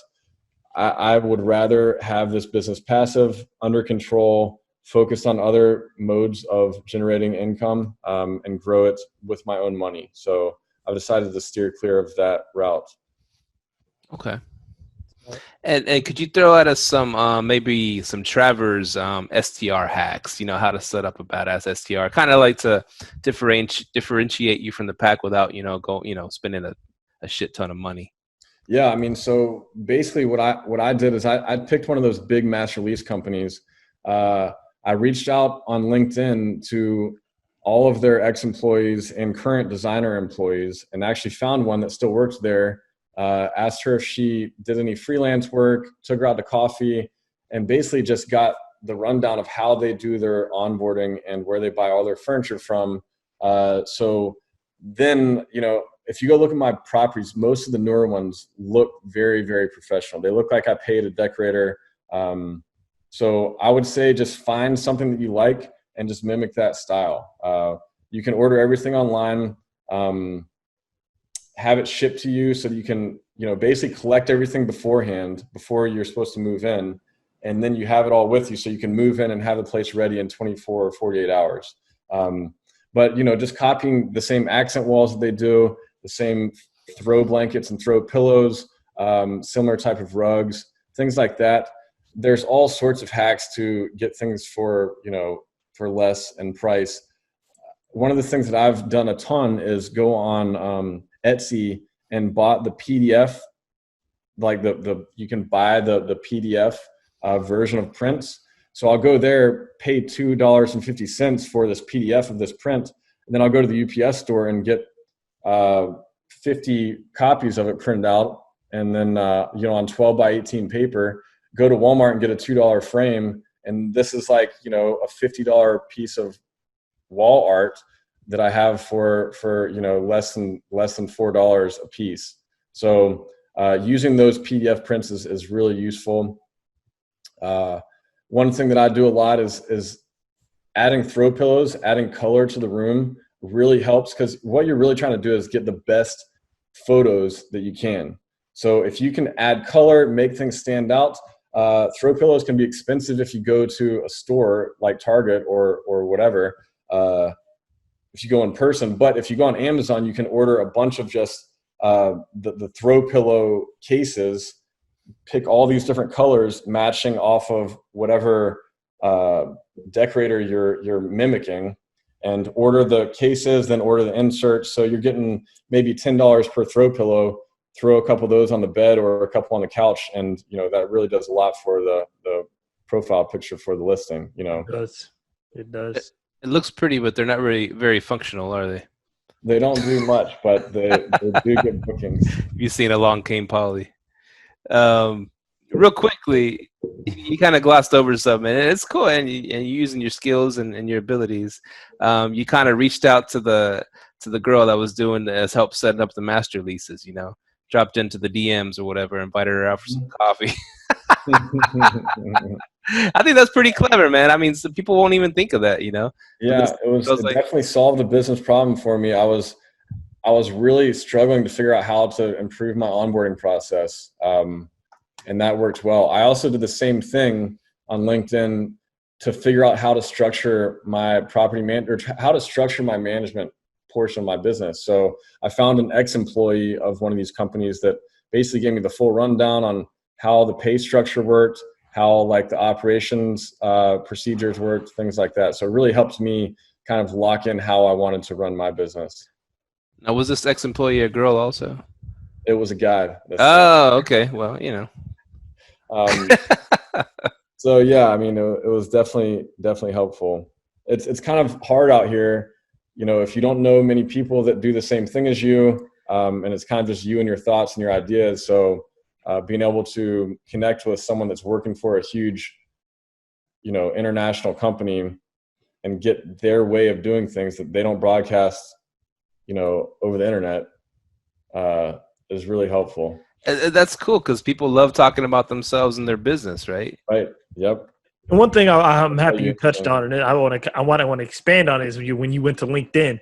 I would rather have this business passive, under control, focused on other modes of generating income, and grow it with my own money. So I've decided to steer clear of that route. Okay. And could you throw at us some maybe some Travers STR hacks? How to set up a badass STR, kind of like to differentiate you from the pack without spending a shit ton of money. Yeah, I mean, so basically what I did is I picked one of those big master lease companies. I reached out on LinkedIn to all of their ex-employees and current designer employees, and actually found one that still works there. Asked her if she did any freelance work, took her out to coffee, and basically just got the rundown of how they do their onboarding and where they buy all their furniture from. So then, if you go look at my properties, most of the newer ones look very, very professional. They look like I paid a decorator. So I would say just find something that you like and just mimic that style. You can order everything online, have it shipped to you so that you can, basically collect everything beforehand before you're supposed to move in. And then you have it all with you so you can move in and have the place ready in 24 or 48 hours. But, just copying the same accent walls that they do, the same throw blankets and throw pillows, similar type of rugs, things like that. There's all sorts of hacks to get things for less in price. One of the things that I've done a ton is go on Etsy and bought the PDF, like you can buy the PDF version of prints. So I'll go there, pay $2.50 for this PDF of this print, and then I'll go to the UPS store and get 50 copies of it printed out, and then on 12 by 18 paper. Go to Walmart and get a $2 frame, and this is like a $50 piece of wall art that I have for less than $4 a piece. So using those PDF prints is really useful. One thing that I do a lot is adding throw pillows, adding color to the room really helps, because what you're really trying to do is get the best photos that you can. So if you can add color, make things stand out. Throw pillows can be expensive if you go to a store like Target or whatever, if you go in person. But if you go on Amazon, you can order a bunch of just the throw pillow cases, pick all these different colors matching off of whatever decorator you're mimicking, and order the cases, then order the inserts. So you're getting maybe $10 per throw pillow. Throw a couple of those on the bed or a couple on the couch, and that really does a lot for the profile picture for the listing. It does. It looks pretty, but they're not really very functional, are they? They don't do much, but they do get bookings. You've seen a long cane poly. Real quickly, you kind of glossed over something, and it's cool, and you're using your skills and your abilities. You kind of reached out to the to the girl that was doing as help setting up the master leases. Dropped into the DMs or whatever, invited her out for some coffee. I think that's pretty clever, man. I mean, some people won't even think of that, Yeah, it definitely solved a business problem for me. I was really struggling to figure out how to improve my onboarding process. And that worked well. I also did the same thing on LinkedIn to figure out how to structure my how to structure my management portion of my business. So I found an ex-employee of one of these companies that basically gave me the full rundown on how the pay structure worked, how like the operations procedures worked, things like that. So it really helped me kind of lock in how I wanted to run my business. Now, was this ex-employee a girl also? It was a guy. Okay. Well, So yeah, I mean, it was definitely helpful. It's kind of hard out here, if you don't know many people that do the same thing as you, and it's kind of just you and your thoughts and your ideas. So being able to connect with someone that's working for a huge, international company and get their way of doing things that they don't broadcast, over the internet, is really helpful. That's cool because people love talking about themselves and their business, right? Right. Yep. And one thing I'm happy you touched on, and I want to expand on, is when you went to LinkedIn.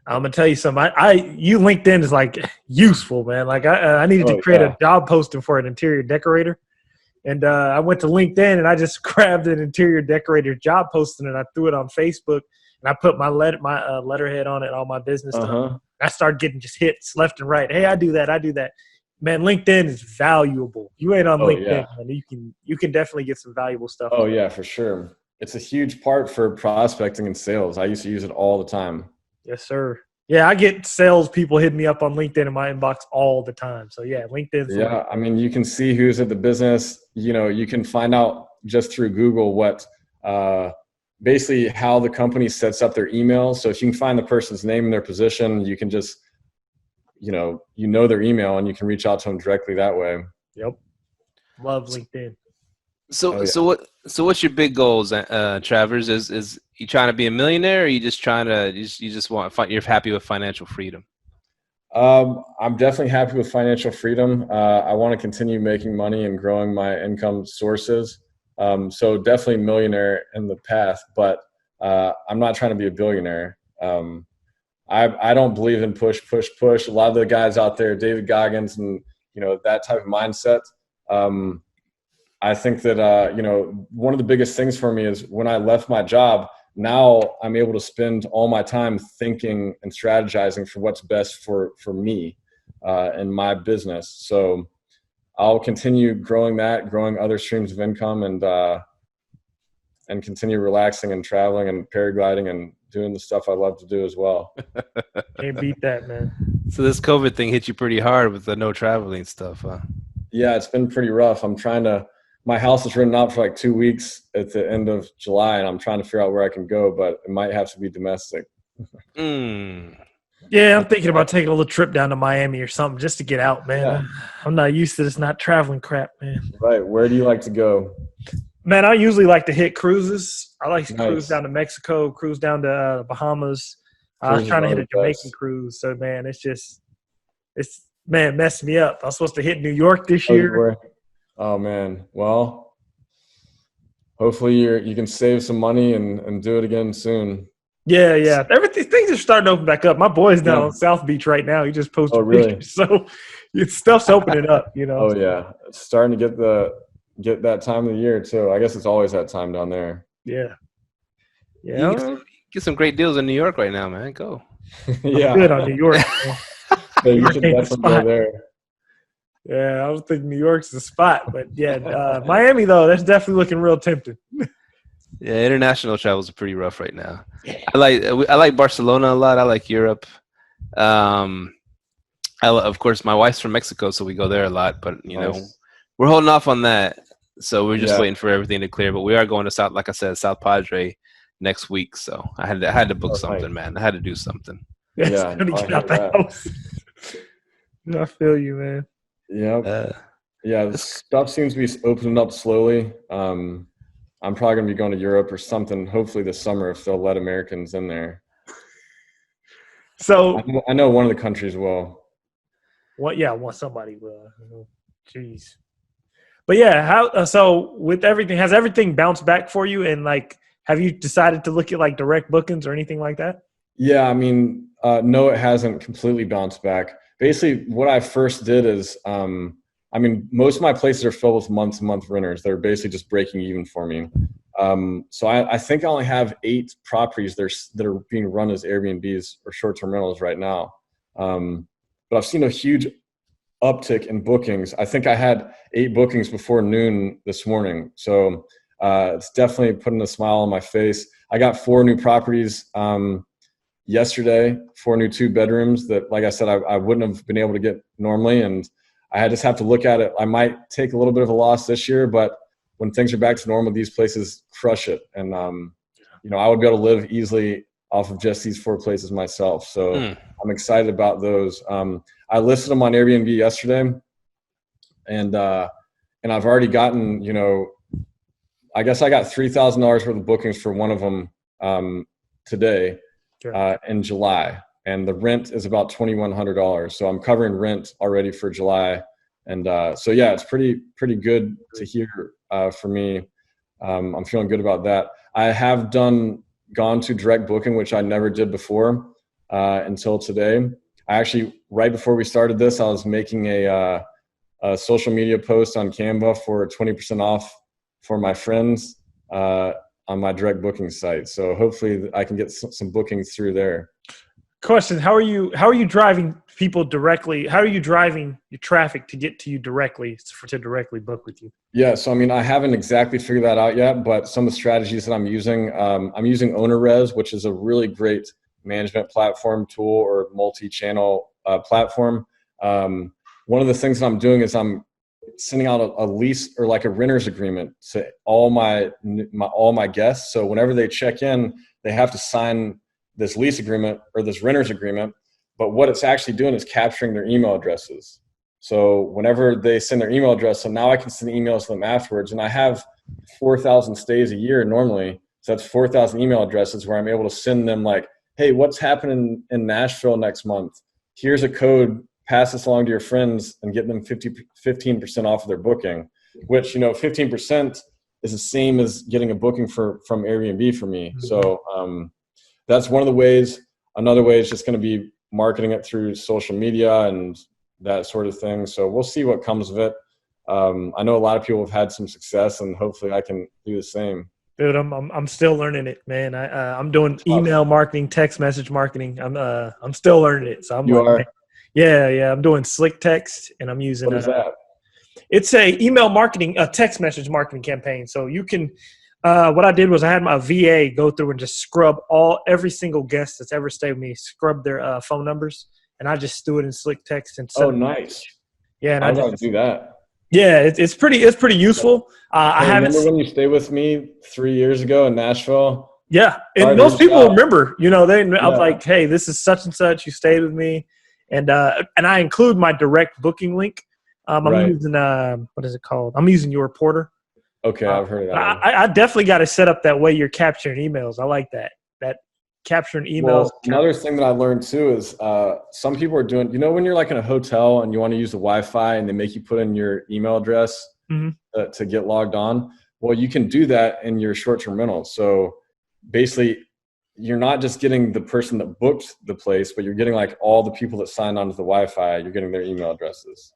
I'm gonna tell you something. LinkedIn is like useful, man. Like I needed to create a job posting for an interior decorator, and I went to LinkedIn and I just grabbed an interior decorator job posting and I threw it on Facebook and I put my letterhead on it, all my business stuff. I started getting just hits left and right. Hey, I do that. Man, LinkedIn is valuable. You ain't on LinkedIn, man. You can definitely get some valuable stuff. Oh yeah, for sure. It's a huge part for prospecting and sales. I used to use it all the time. Yes, sir. Yeah, I get sales people hitting me up on LinkedIn in my inbox all the time. So yeah, LinkedIn. Yeah, I mean, you can see who's at the business. You can find out just through Google what basically how the company sets up their email. So if you can find the person's name and their position, you can just their email and you can reach out to them directly that way. Yep. Love LinkedIn. So what's your big goals, Travers? Is you trying to be a millionaire, or you just trying to you're happy with financial freedom? I'm definitely happy with financial freedom. I want to continue making money and growing my income sources. So definitely millionaire in the path, but I'm not trying to be a billionaire. I don't believe in push. A lot of the guys out there, David Goggins and, that type of mindset. I think that, one of the biggest things for me is when I left my job, now I'm able to spend all my time thinking and strategizing for what's best for me and my business. So I'll continue growing other streams of income and continue relaxing and traveling and paragliding and doing the stuff I love to do as well. Can't beat that, man. So this COVID thing hit you pretty hard with the no traveling stuff, huh? Yeah, it's been pretty rough. My house is rented out for like 2 weeks at the end of July, and I'm trying to figure out where I can go, but it might have to be domestic. Yeah, I'm thinking about taking a little trip down to Miami or something just to get out, man. Yeah. I'm not used to this not traveling crap, man. Right. Where do you like to go? Man, I usually like to hit cruises. I like to cruise down to Mexico, cruise down to the Bahamas. I was trying to hit a Jamaican cruise. So, man, it's messed me up. I was supposed to hit New York this year. Oh, man. Well, hopefully you can save some money and do it again soon. Yeah. Things are starting to open back up. My boy's down on South Beach right now. He just posted pictures. So stuff's opening up, Oh, yeah. It's starting to get that time of the year, too. I guess it's always that time down there. Yeah. You get some great deals in New York right now, man. Go. Yeah. I'm good on New York, man. Yeah, you should definitely go there. Yeah, I was thinking New York's the spot, but Miami though, that's definitely looking real tempting. Yeah, international travels are pretty rough right now. I like Barcelona a lot. I like Europe. Of course, my wife's from Mexico, so we go there a lot. But we're holding off on that, so we're just waiting for everything to clear. But we are going to South Padre next week, so I had to book something, man. I had to do something. Yeah, get out the house. I feel you, man. Yep. The stuff seems to be opening up slowly. I'm probably going to be going to Europe or something, hopefully this summer, if they'll let Americans in there. So I know one of the countries will. what? Yeah, want somebody will. Jeez. But yeah, how? So with everything, has everything bounced back for you? And like, have you decided to look at like direct bookings or anything like that? Yeah, I mean, no, it hasn't completely bounced back. Basically, what I first did is, I mean, most of my places are filled with month-to-month renters. They're basically just breaking even for me. So I think I only have 8 properties that are being run as Airbnbs or short-term rentals right now. But I've seen a huge uptick in bookings. I think I had 8 bookings before noon this morning. So it's definitely putting a smile on my face. I got 4 new properties yesterday, 4 new 2-bedrooms that, like I said, I wouldn't have been able to get normally. And I just have to look at it. I might take a little bit of a loss this year, but when things are back to normal, these places crush it. And, I would be able to live easily off of just these 4 places myself. So I'm excited about those. I listed them on Airbnb yesterday, and I've already gotten, I guess I got $3,000 worth of bookings for one of them today in July. And the rent is about $2,100. So I'm covering rent already for July. And so, yeah, it's pretty good to hear for me. I'm feeling good about that. I have gone to direct booking, which I never did before until today. I actually, right before we started this, I was making a social media post on Canva for 20% off for my friends on my direct booking site. So hopefully I can get some bookings through there. Question: How are you driving people directly? How are you driving your traffic to get to you directly to directly book with you? Yeah, so I mean, I haven't exactly figured that out yet, but some of the strategies that I'm using OwnerRez, which is a really great management platform tool or multi-channel platform. One of the things that I'm doing is I'm sending out a lease or like a renter's agreement to all my guests. So whenever they check in, they have to sign this lease agreement or this renter's agreement. But what it's actually doing is capturing their email addresses. So whenever they send their email address, so now I can send emails to them afterwards. And I have 4,000 stays a year normally. So that's 4,000 email addresses where I'm able to send them like, hey, what's happening in Nashville next month? Here's a code, pass this along to your friends and get them 15% off of their booking, which, 15% is the same as getting a booking from Airbnb for me. So that's one of the ways. Another way is just going to be marketing it through social media and that sort of thing. So we'll see what comes of it. I know a lot of people have had some success, and hopefully I can do the same. Dude, I'm still learning it, man. I'm doing email marketing, text message marketing. I'm still learning it. So man, yeah. I'm doing Slick Text, and I'm using. What is that? It's a email marketing, a text message marketing campaign. So you can. What I did was I had my VA go through and just scrub every single guest that's ever stayed with me, scrub their phone numbers, and I just threw it in Slick Text and sent nice. Yeah, and I gotta do that. Yeah, it's pretty useful. I haven't. Remember when you stayed with me 3 years ago in Nashville? Yeah, and most people remember. I was like, "Hey, this is such and such. You stayed with me," and I include my direct booking link. I'm using what is it called? I'm using Your Reporter. Okay, I've heard of that. I definitely got to set up that way you're capturing emails. I like that. That capturing emails. Well, another thing that I learned too is some people are doing, when you're like in a hotel and you want to use the Wi-Fi and they make you put in your email address to get logged on. Well, you can do that in your short-term rental. So basically, you're not just getting the person that booked the place, but you're getting like all the people that signed onto the Wi-Fi. You're getting their email addresses.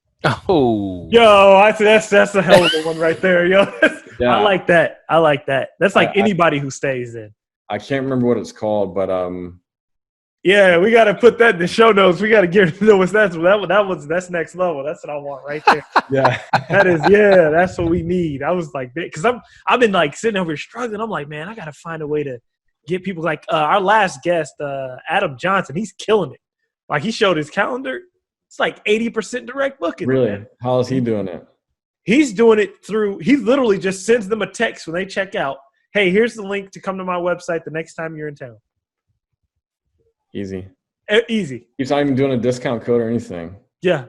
Oh, yo, that's a hell of a one right there, yo. Yeah. I like that. That's like anybody who stays in. I can't remember what it's called, but yeah, we got to put that in the show notes. We got to get rid of that's next level. That's what I want right there. Yeah, that's what we need. I was like, because I've been like sitting over here struggling. I'm like, man, I got to find a way to get people like our last guest, Adam Johnson. He's killing it. Like he showed his calendar. It's like 80% direct booking. Really? Man. How is he doing it? He's doing it he literally just sends them a text when they check out. Hey, here's the link to come to my website the next time you're in town. Easy. He's not even doing a discount code or anything. Yeah.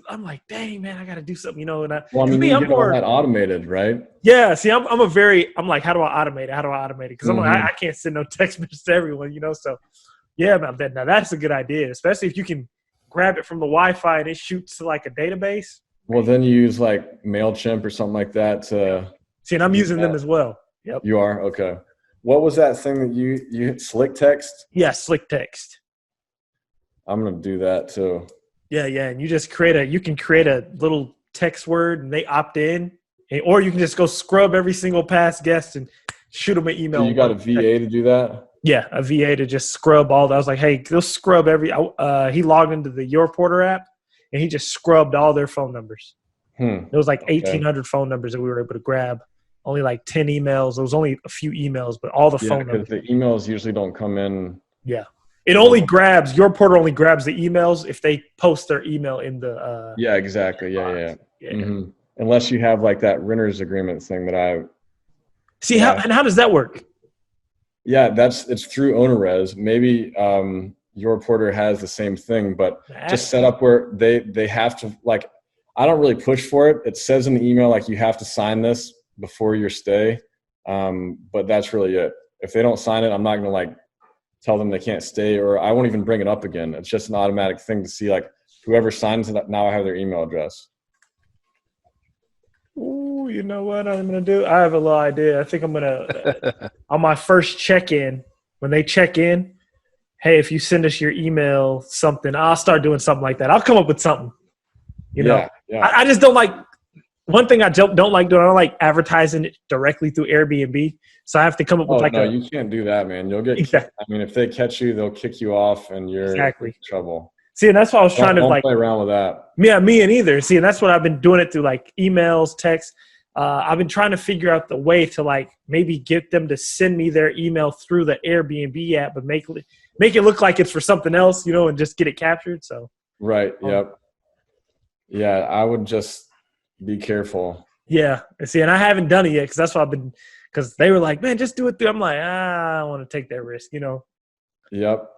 I'm like, dang, man, I got to do something, and you get all that automated, right? Yeah. See, I'm like, how do I automate it? Because I'm like, I can't send no text message to everyone, so Yeah, now that's a good idea, especially if you can grab it from the Wi-Fi and it shoots to like a database. Well, then you use like MailChimp or something like that to. See, and I'm using them as well. Yep. You are? Okay. What was that thing that you Slick Text? Yeah, Slick Text. I'm gonna do that too. Yeah, and you just you can create a little text word and they opt in, or you can just go scrub every single past guest and shoot them an email. So you got a VA to do that? Yeah, a VA to just scrub all that. I was like, hey, go scrub every. He logged into the Your Porter app and he just scrubbed all their phone numbers. It was like 1,800 phone numbers that we were able to grab. Only like 10 emails. There was only a few emails, but all the phone numbers. Because the emails usually don't come in. Yeah. It only grabs, Your Porter only grabs the emails if they post their email in the yeah, exactly. Yeah. Mm-hmm. Unless you have like that renter's agreement thing that I see. How does that work? Yeah, it's through OwnerRes. Maybe Your Porter has the same thing, but just set up where they have to, like, I don't really push for it. It says in the email like you have to sign this before your stay, but that's really it. If they don't sign it, I'm not gonna like tell them they can't stay, or I won't even bring it up again. It's just an automatic thing to see, like, whoever signs it, now I have their email address. Ooh, you know what I'm going to do? I have a little idea. I think I'm going to, on my first check-in, when they check in, hey, if you send us your email, something, I'll start doing something like that. I'll come up with something, you know? Yeah. I just don't like, one thing I don't like doing, I don't like advertising it directly through Airbnb. So I have to come up with you can't do that, man. You'll get, I mean, if they catch you, they'll kick you off and you're in trouble. See, and that's why I was trying to don't play around with that. Yeah, me and either. See, and that's what I've been doing it through, like emails, text. I've been trying to figure out the way to like maybe get them to send me their email through the Airbnb app, but make it look like it's for something else, you know, and just get it captured. So right, yep, yeah. I would just be careful. Yeah, see, and I haven't done it yet because that's why because they were like, man, just do it through. I'm like, I don't want to take that risk, you know. Yep.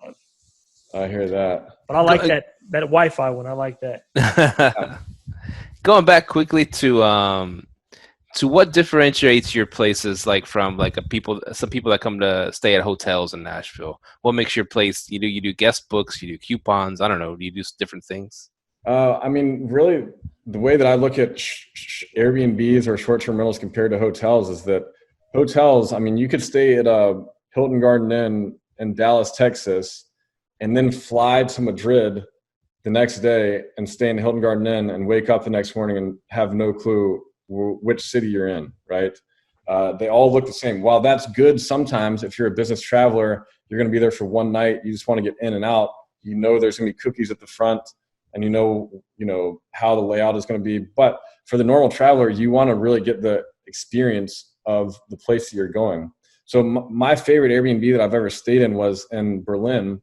I hear that. But I like that Wi-Fi one. I like that. Going back quickly to what differentiates your places, like from like some people that come to stay at hotels in Nashville. What makes your place? You do guest books, you do coupons. I don't know. Do you do different things? I mean, really, the way that I look at Airbnbs or short-term rentals compared to hotels is that hotels, I mean, you could stay at a Hilton Garden Inn in Dallas, Texas, and then fly to Madrid the next day and stay in Hilton Garden Inn and wake up the next morning and have no clue which city you're in, right? They all look the same. While that's good sometimes, if you're a business traveler, you're going to be there for one night, you just want to get in and out, you know there's going to be cookies at the front, and you know how the layout is going to be. But for the normal traveler, you want to really get the experience of the place that you're going. So my favorite Airbnb that I've ever stayed in was in Berlin.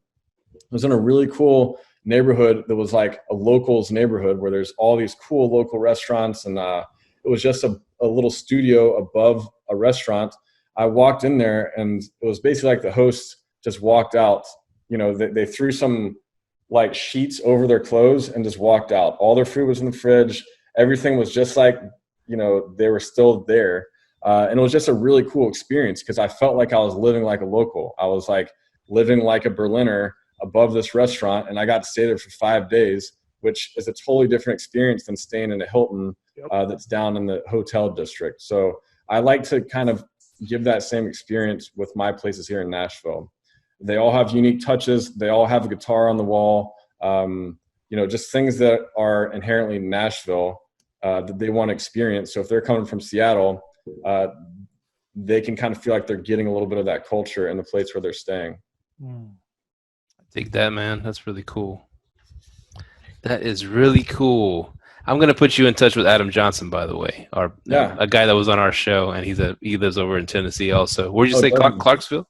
It was in a really cool neighborhood that was like a locals neighborhood where there's all these cool local restaurants, and it was just a little studio above a restaurant. I walked in there and it was basically like the host just walked out. You know, they threw some like sheets over their clothes and just walked out. All their food was in the fridge. Everything was just like, you know, they were still there. And it was just a really cool experience because I felt like I was living like a local. I was like living like a Berliner above this restaurant, and I got to stay there for 5 days, which is a totally different experience than staying in a Hilton that's down in the hotel district. So I like to kind of give that same experience with my places here in Nashville. They all have unique touches. They all have a guitar on the wall. You know, just things that are inherently Nashville that they want to experience. So if they're coming from Seattle, they can kind of feel like they're getting a little bit of that culture in the place where they're staying. Take that, man. That's really cool. That is really cool. I'm gonna put you in touch with Adam Johnson, by the way, a guy that was on our show, and he lives over in Tennessee also. Where'd you say, Clarksville?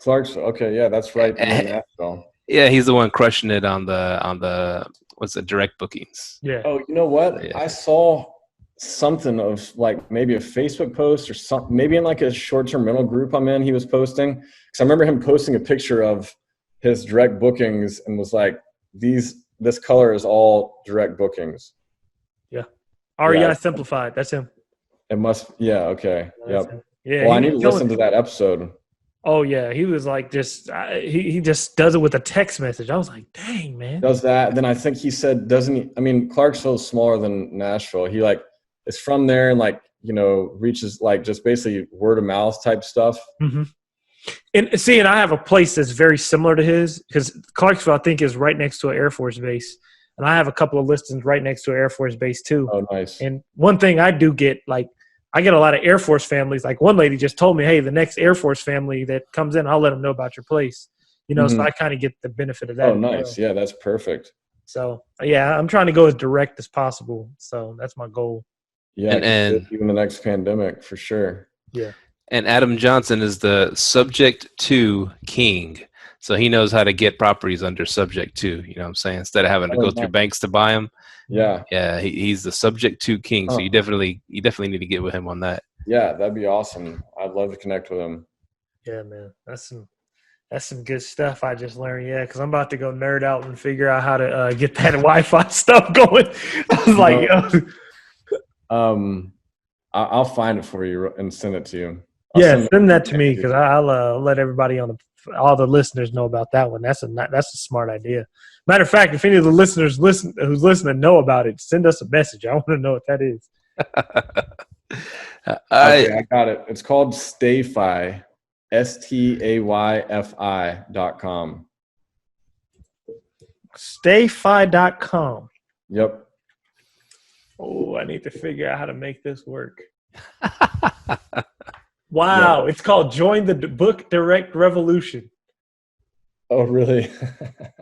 Clarksville. Okay, yeah, that's right. In Nashville. Yeah, he's the one crushing it on the what's the direct bookings. Yeah. Oh, you know what? Yeah. I saw something of like maybe a Facebook post or something, maybe in like a short-term rental group I'm in, he was posting. Because I remember him posting a picture of his direct bookings and was like, this color is all direct bookings. Yeah. REI Simplified. That's him. It must, yeah, okay. Yep. Yeah. Well, I need to listen to that episode. Oh yeah, he was like he just does it with a text message. I was like, dang man. Does that? Then I think he said, doesn't he? I mean, Clarksville's smaller than Nashville. He like is from there and like reaches like just basically word of mouth type stuff. Mm-hmm. And I have a place that's very similar to his because Clarksville I think is right next to an Air Force base, and I have a couple of listings right next to an Air Force base too. Oh, nice. And one thing I do get I get a lot of Air Force families. Like one lady just told me, hey, the next Air Force family that comes in, I'll let them know about your place. So I kind of get the benefit of that. Oh, nice. Yeah, that's perfect. So, yeah, I'm trying to go as direct as possible. So that's my goal. Yeah, and even the next pandemic for sure. Yeah. And Adam Johnson is the subject to king. So he knows how to get properties under subject to, you know what I'm saying? Instead of having to go through banks to buy them. Yeah. Yeah, he's the subject to king. So you definitely need to get with him on that. Yeah, that'd be awesome. I'd love to connect with him. Yeah, man. That's some good stuff I just learned. Yeah, because I'm about to go nerd out and figure out how to get that Wi-Fi stuff going. I was like, I'll find it for you and send it to you. Send that to me because I'll let everybody all the listeners know about that one. That's a smart idea. Matter of fact, if any of the listeners who's listening know about it, send us a message. I want to know what that is. Okay, I got it. It's called Stayfi, STAYFI.com. Stayfi.com. Yep. Oh, I need to figure out how to make this work. Wow, It's called Join the Book Direct Revolution. Oh, really?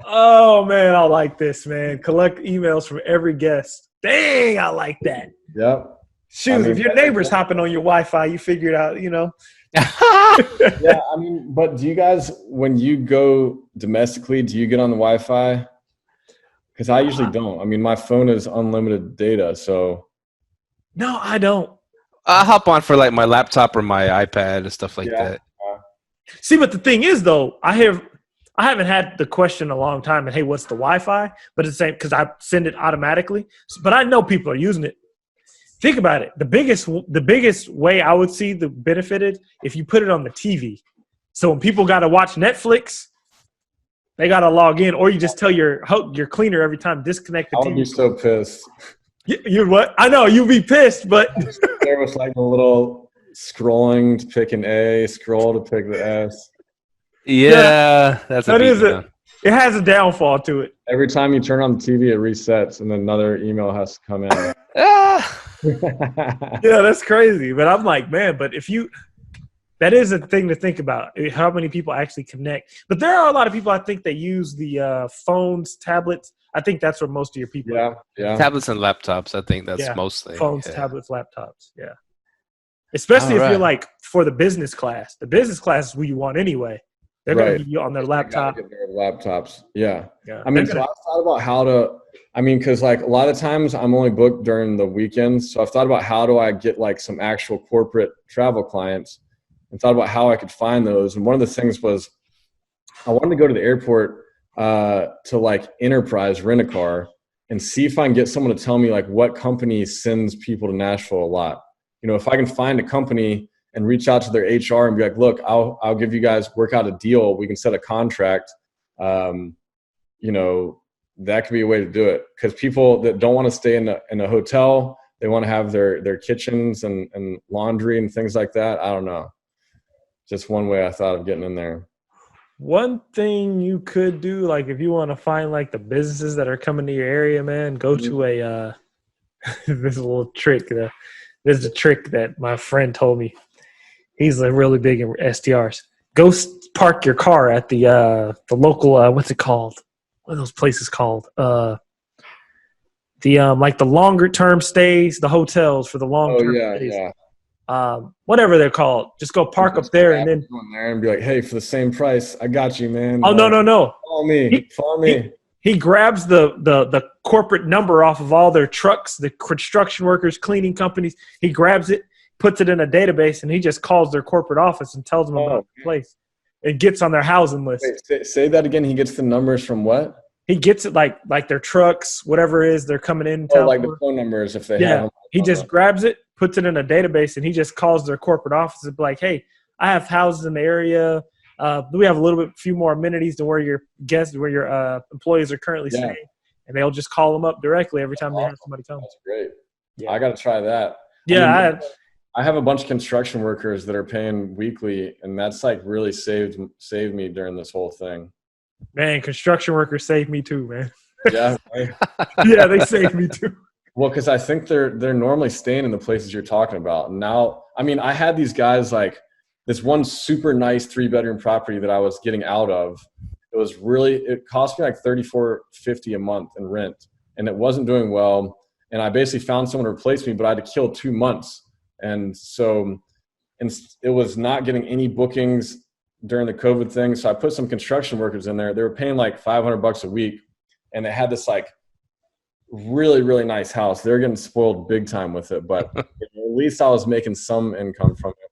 Oh, man, I like this, man. Collect emails from every guest. Dang, I like that. Yep. Shoot, if your neighbor's hopping on your Wi-Fi, you figure it out, Yeah, I mean, but do you guys, when you go domestically, do you get on the Wi-Fi? Because I usually don't. I mean, my phone is unlimited data, so. No, I don't. I hop on for like my laptop or my iPad and stuff like that. See, but the thing is, though, I haven't had the question in a long time. And hey, what's the Wi-Fi? But it's the same because I send it automatically. But I know people are using it. Think about it. The biggest way I would see the benefited if you put it on the TV. So when people got to watch Netflix, they got to log in, or you just tell your cleaner every time disconnect the TV. I would be so pissed. You what? I know you'd be pissed, but there was like a little scrolling to pick an A, scroll to pick the S. Yeah, that's that is it. It has a downfall to it. Every time you turn on the TV, it resets, and then another email has to come in. Yeah, that's crazy. But I'm like, man, but that is a thing to think about. How many people actually connect? But there are a lot of people I think that use the phones, tablets. I think that's where most of your people are. Yeah. Tablets and laptops, I think that's mostly. Phones, tablets, laptops, yeah. Especially if you're like for the business class. The business class is who you want anyway. They're going to be on their laptop. Their laptops, yeah. I mean, so I've thought about how to, because like a lot of times I'm only booked during the weekends. So I've thought about how do I get like some actual corporate travel clients and thought about how I could find those. And one of the things was I wanted to go to the airport to like Enterprise, rent a car, and see if I can get someone to tell me like what company sends people to Nashville a lot. If I can find a company and reach out to their HR and be like, look, I'll give you guys, work out a deal. We can set a contract. That could be a way to do it. Because people that don't want to stay in a hotel, they want to have their kitchens and laundry and things like that. I don't know. Just one way I thought of getting in there. One thing you could do, like if you want to find like the businesses that are coming to your area, man, go to a this little trick. There's a trick that my friend told me. He's really big in STRs. Go park your car at the local what's it called? What are those places called? Like the longer term stays, the hotels for the long term stays. Yeah. Whatever they're called. Just go park up there and then there and be like, hey, for the same price, I got you, man. Oh, no. Follow me. He grabs the corporate number off of all their trucks, the construction workers, cleaning companies. He grabs it, puts it in a database, and he just calls their corporate office and tells them about the place. It gets on their housing list. Wait, say that again. He gets the numbers from what? He gets it like their trucks, whatever it is they're coming in. Like the phone numbers if they have them. He just grabs it, puts it in a database, and he just calls their corporate office and be like, hey, I have houses in the area. We have a few more amenities than where your employees are currently staying, and they'll just call them up directly every time they have somebody come. That's great. Yeah. I got to try that. Yeah, I have a bunch of construction workers that are paying weekly, and that's like really saved me during this whole thing. Man, construction workers saved me too, man. Yeah, right? Yeah, they saved me too. Well, because I think they're normally staying in the places you're talking about. And now, I mean, I had these guys like this one super nice 3-bedroom property that I was getting out of. It cost me like $34.50 a month in rent, and it wasn't doing well. And I basically found someone to replace me, but I had to kill 2 months. And so it was not getting any bookings during the COVID thing. So I put some construction workers in there. They were paying like $500 a week, and they had this like really, really nice house. They're getting spoiled big time with it, but at least I was making some income from it.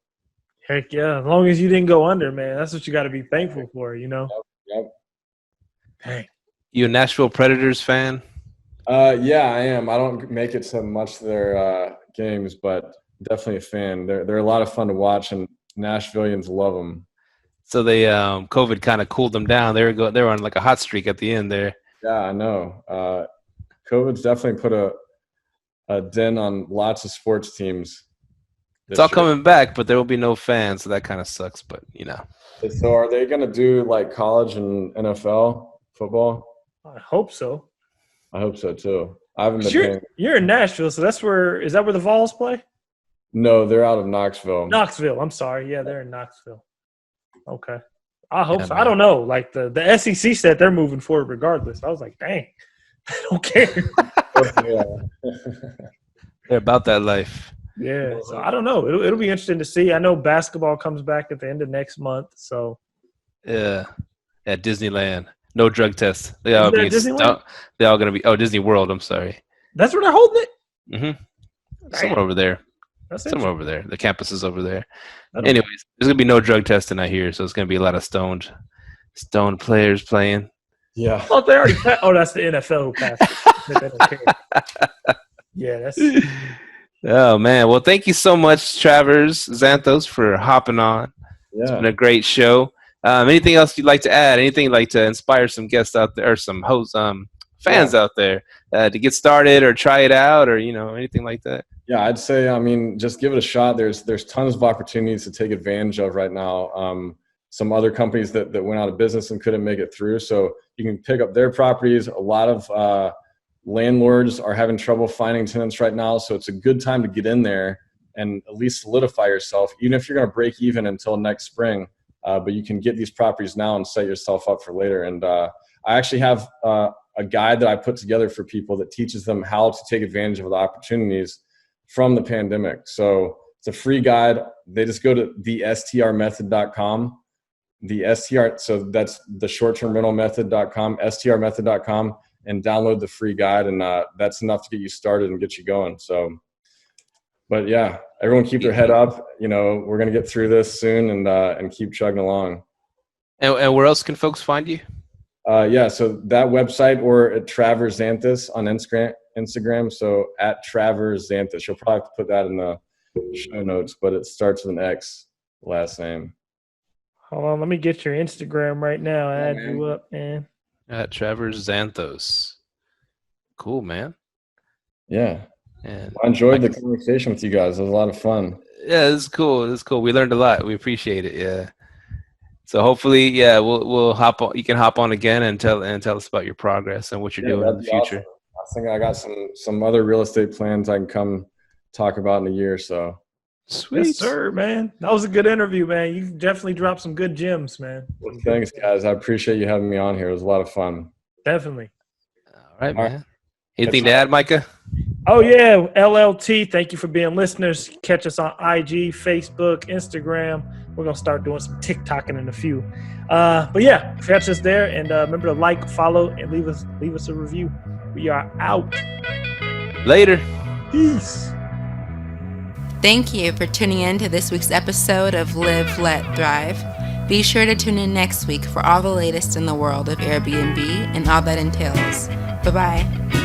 Heck yeah. As long as you didn't go under, man, that's what you got to be thankful for, you know? Yep. Dang. You a Nashville Predators fan? Yeah, I am. I don't make it so much to their games, but definitely a fan. They're a lot of fun to watch, and Nashvillians love them. So they COVID kind of cooled them down. They were on like a hot streak at the end there. Yeah, I know. COVID's definitely put a dent on lots of sports teams. It's all coming back, but there will be no fans, so that kind of sucks. But you know. So are they going to do like college and NFL football? I hope so. I hope so too. I haven't been paying. You're in Nashville, so is that where the Vols play? No, they're out of Knoxville. Knoxville. I'm sorry. Yeah, they're in Knoxville. Okay. I hope so. Man. I don't know. Like the SEC said they're moving forward regardless. I was like, dang, I don't care. Yeah. They're about that life. Yeah. So I don't know. It'll be interesting to see. I know basketball comes back at the end of next month. So Yeah. At Disneyland. No drug tests. They all going to be Disney World, I'm sorry. That's where they're holding it? Mm-hmm. Somewhere over there. That's Somewhere over there. The campus is over there. Anyways, there's going to be no drug testing, I hear, so it's going to be a lot of stoned players playing. Yeah. Oh, they already passed. Oh, that's the NFL who passed it. They don't care. Yeah, that's – Oh, man. Well, thank you so much, Travers Xanthos, for hopping on. Yeah. It's been a great show. Anything else you'd like to add? Anything you'd like to inspire some guests out there or some hosts, fans out there to get started or try it out or, anything like that? Yeah, I'd say, just give it a shot. There's tons of opportunities to take advantage of right now. Some other companies that went out of business and couldn't make it through. So you can pick up their properties. A lot of landlords are having trouble finding tenants right now. So it's a good time to get in there and at least solidify yourself, even if you're going to break even until next spring. But you can get these properties now and set yourself up for later. And I actually have a guide that I put together for people that teaches them how to take advantage of the opportunities from the pandemic. So it's a free guide. They just go to thestrmethod.com. So that's the short-term rental method.com, strmethod.com, and download the free guide. And that's enough to get you started and get you going. So, but yeah, everyone keep their head up. We're going to get through this soon and keep chugging along. And where else can folks find you? So that website or at Travers Xanthos on Instagram. So at Travers Xanthos. You'll probably have to put that in the show notes, but it starts with an X, last name. Hold on, let me get your Instagram right now. Add you up, man. At Travers Xanthos. Cool, man. Yeah. And I enjoyed the conversation with you guys. It was a lot of fun. Yeah, it's cool. It's cool. We learned a lot. We appreciate it. Yeah. So hopefully, we'll hop on. You can hop on again and tell us about your progress and what you're doing in the future. Awesome. I think I got some other real estate plans I can come talk about in a year. So sweet, yes, sir, man. That was a good interview, man. You definitely dropped some good gems, man. Well, thanks, guys. I appreciate you having me on here. It was a lot of fun. Definitely. All right, man. Anything to add, Myka? Oh, yeah. LLT, thank you for being listeners. Catch us on IG, Facebook, Instagram. We're going to start doing some TikToking in a few. But, yeah, catch us there. And remember to like, follow, and leave us a review. We are out. Later. Peace. Thank you for tuning in to this week's episode of Live, Let, Thrive. Be sure to tune in next week for all the latest in the world of Airbnb and all that entails. Bye-bye.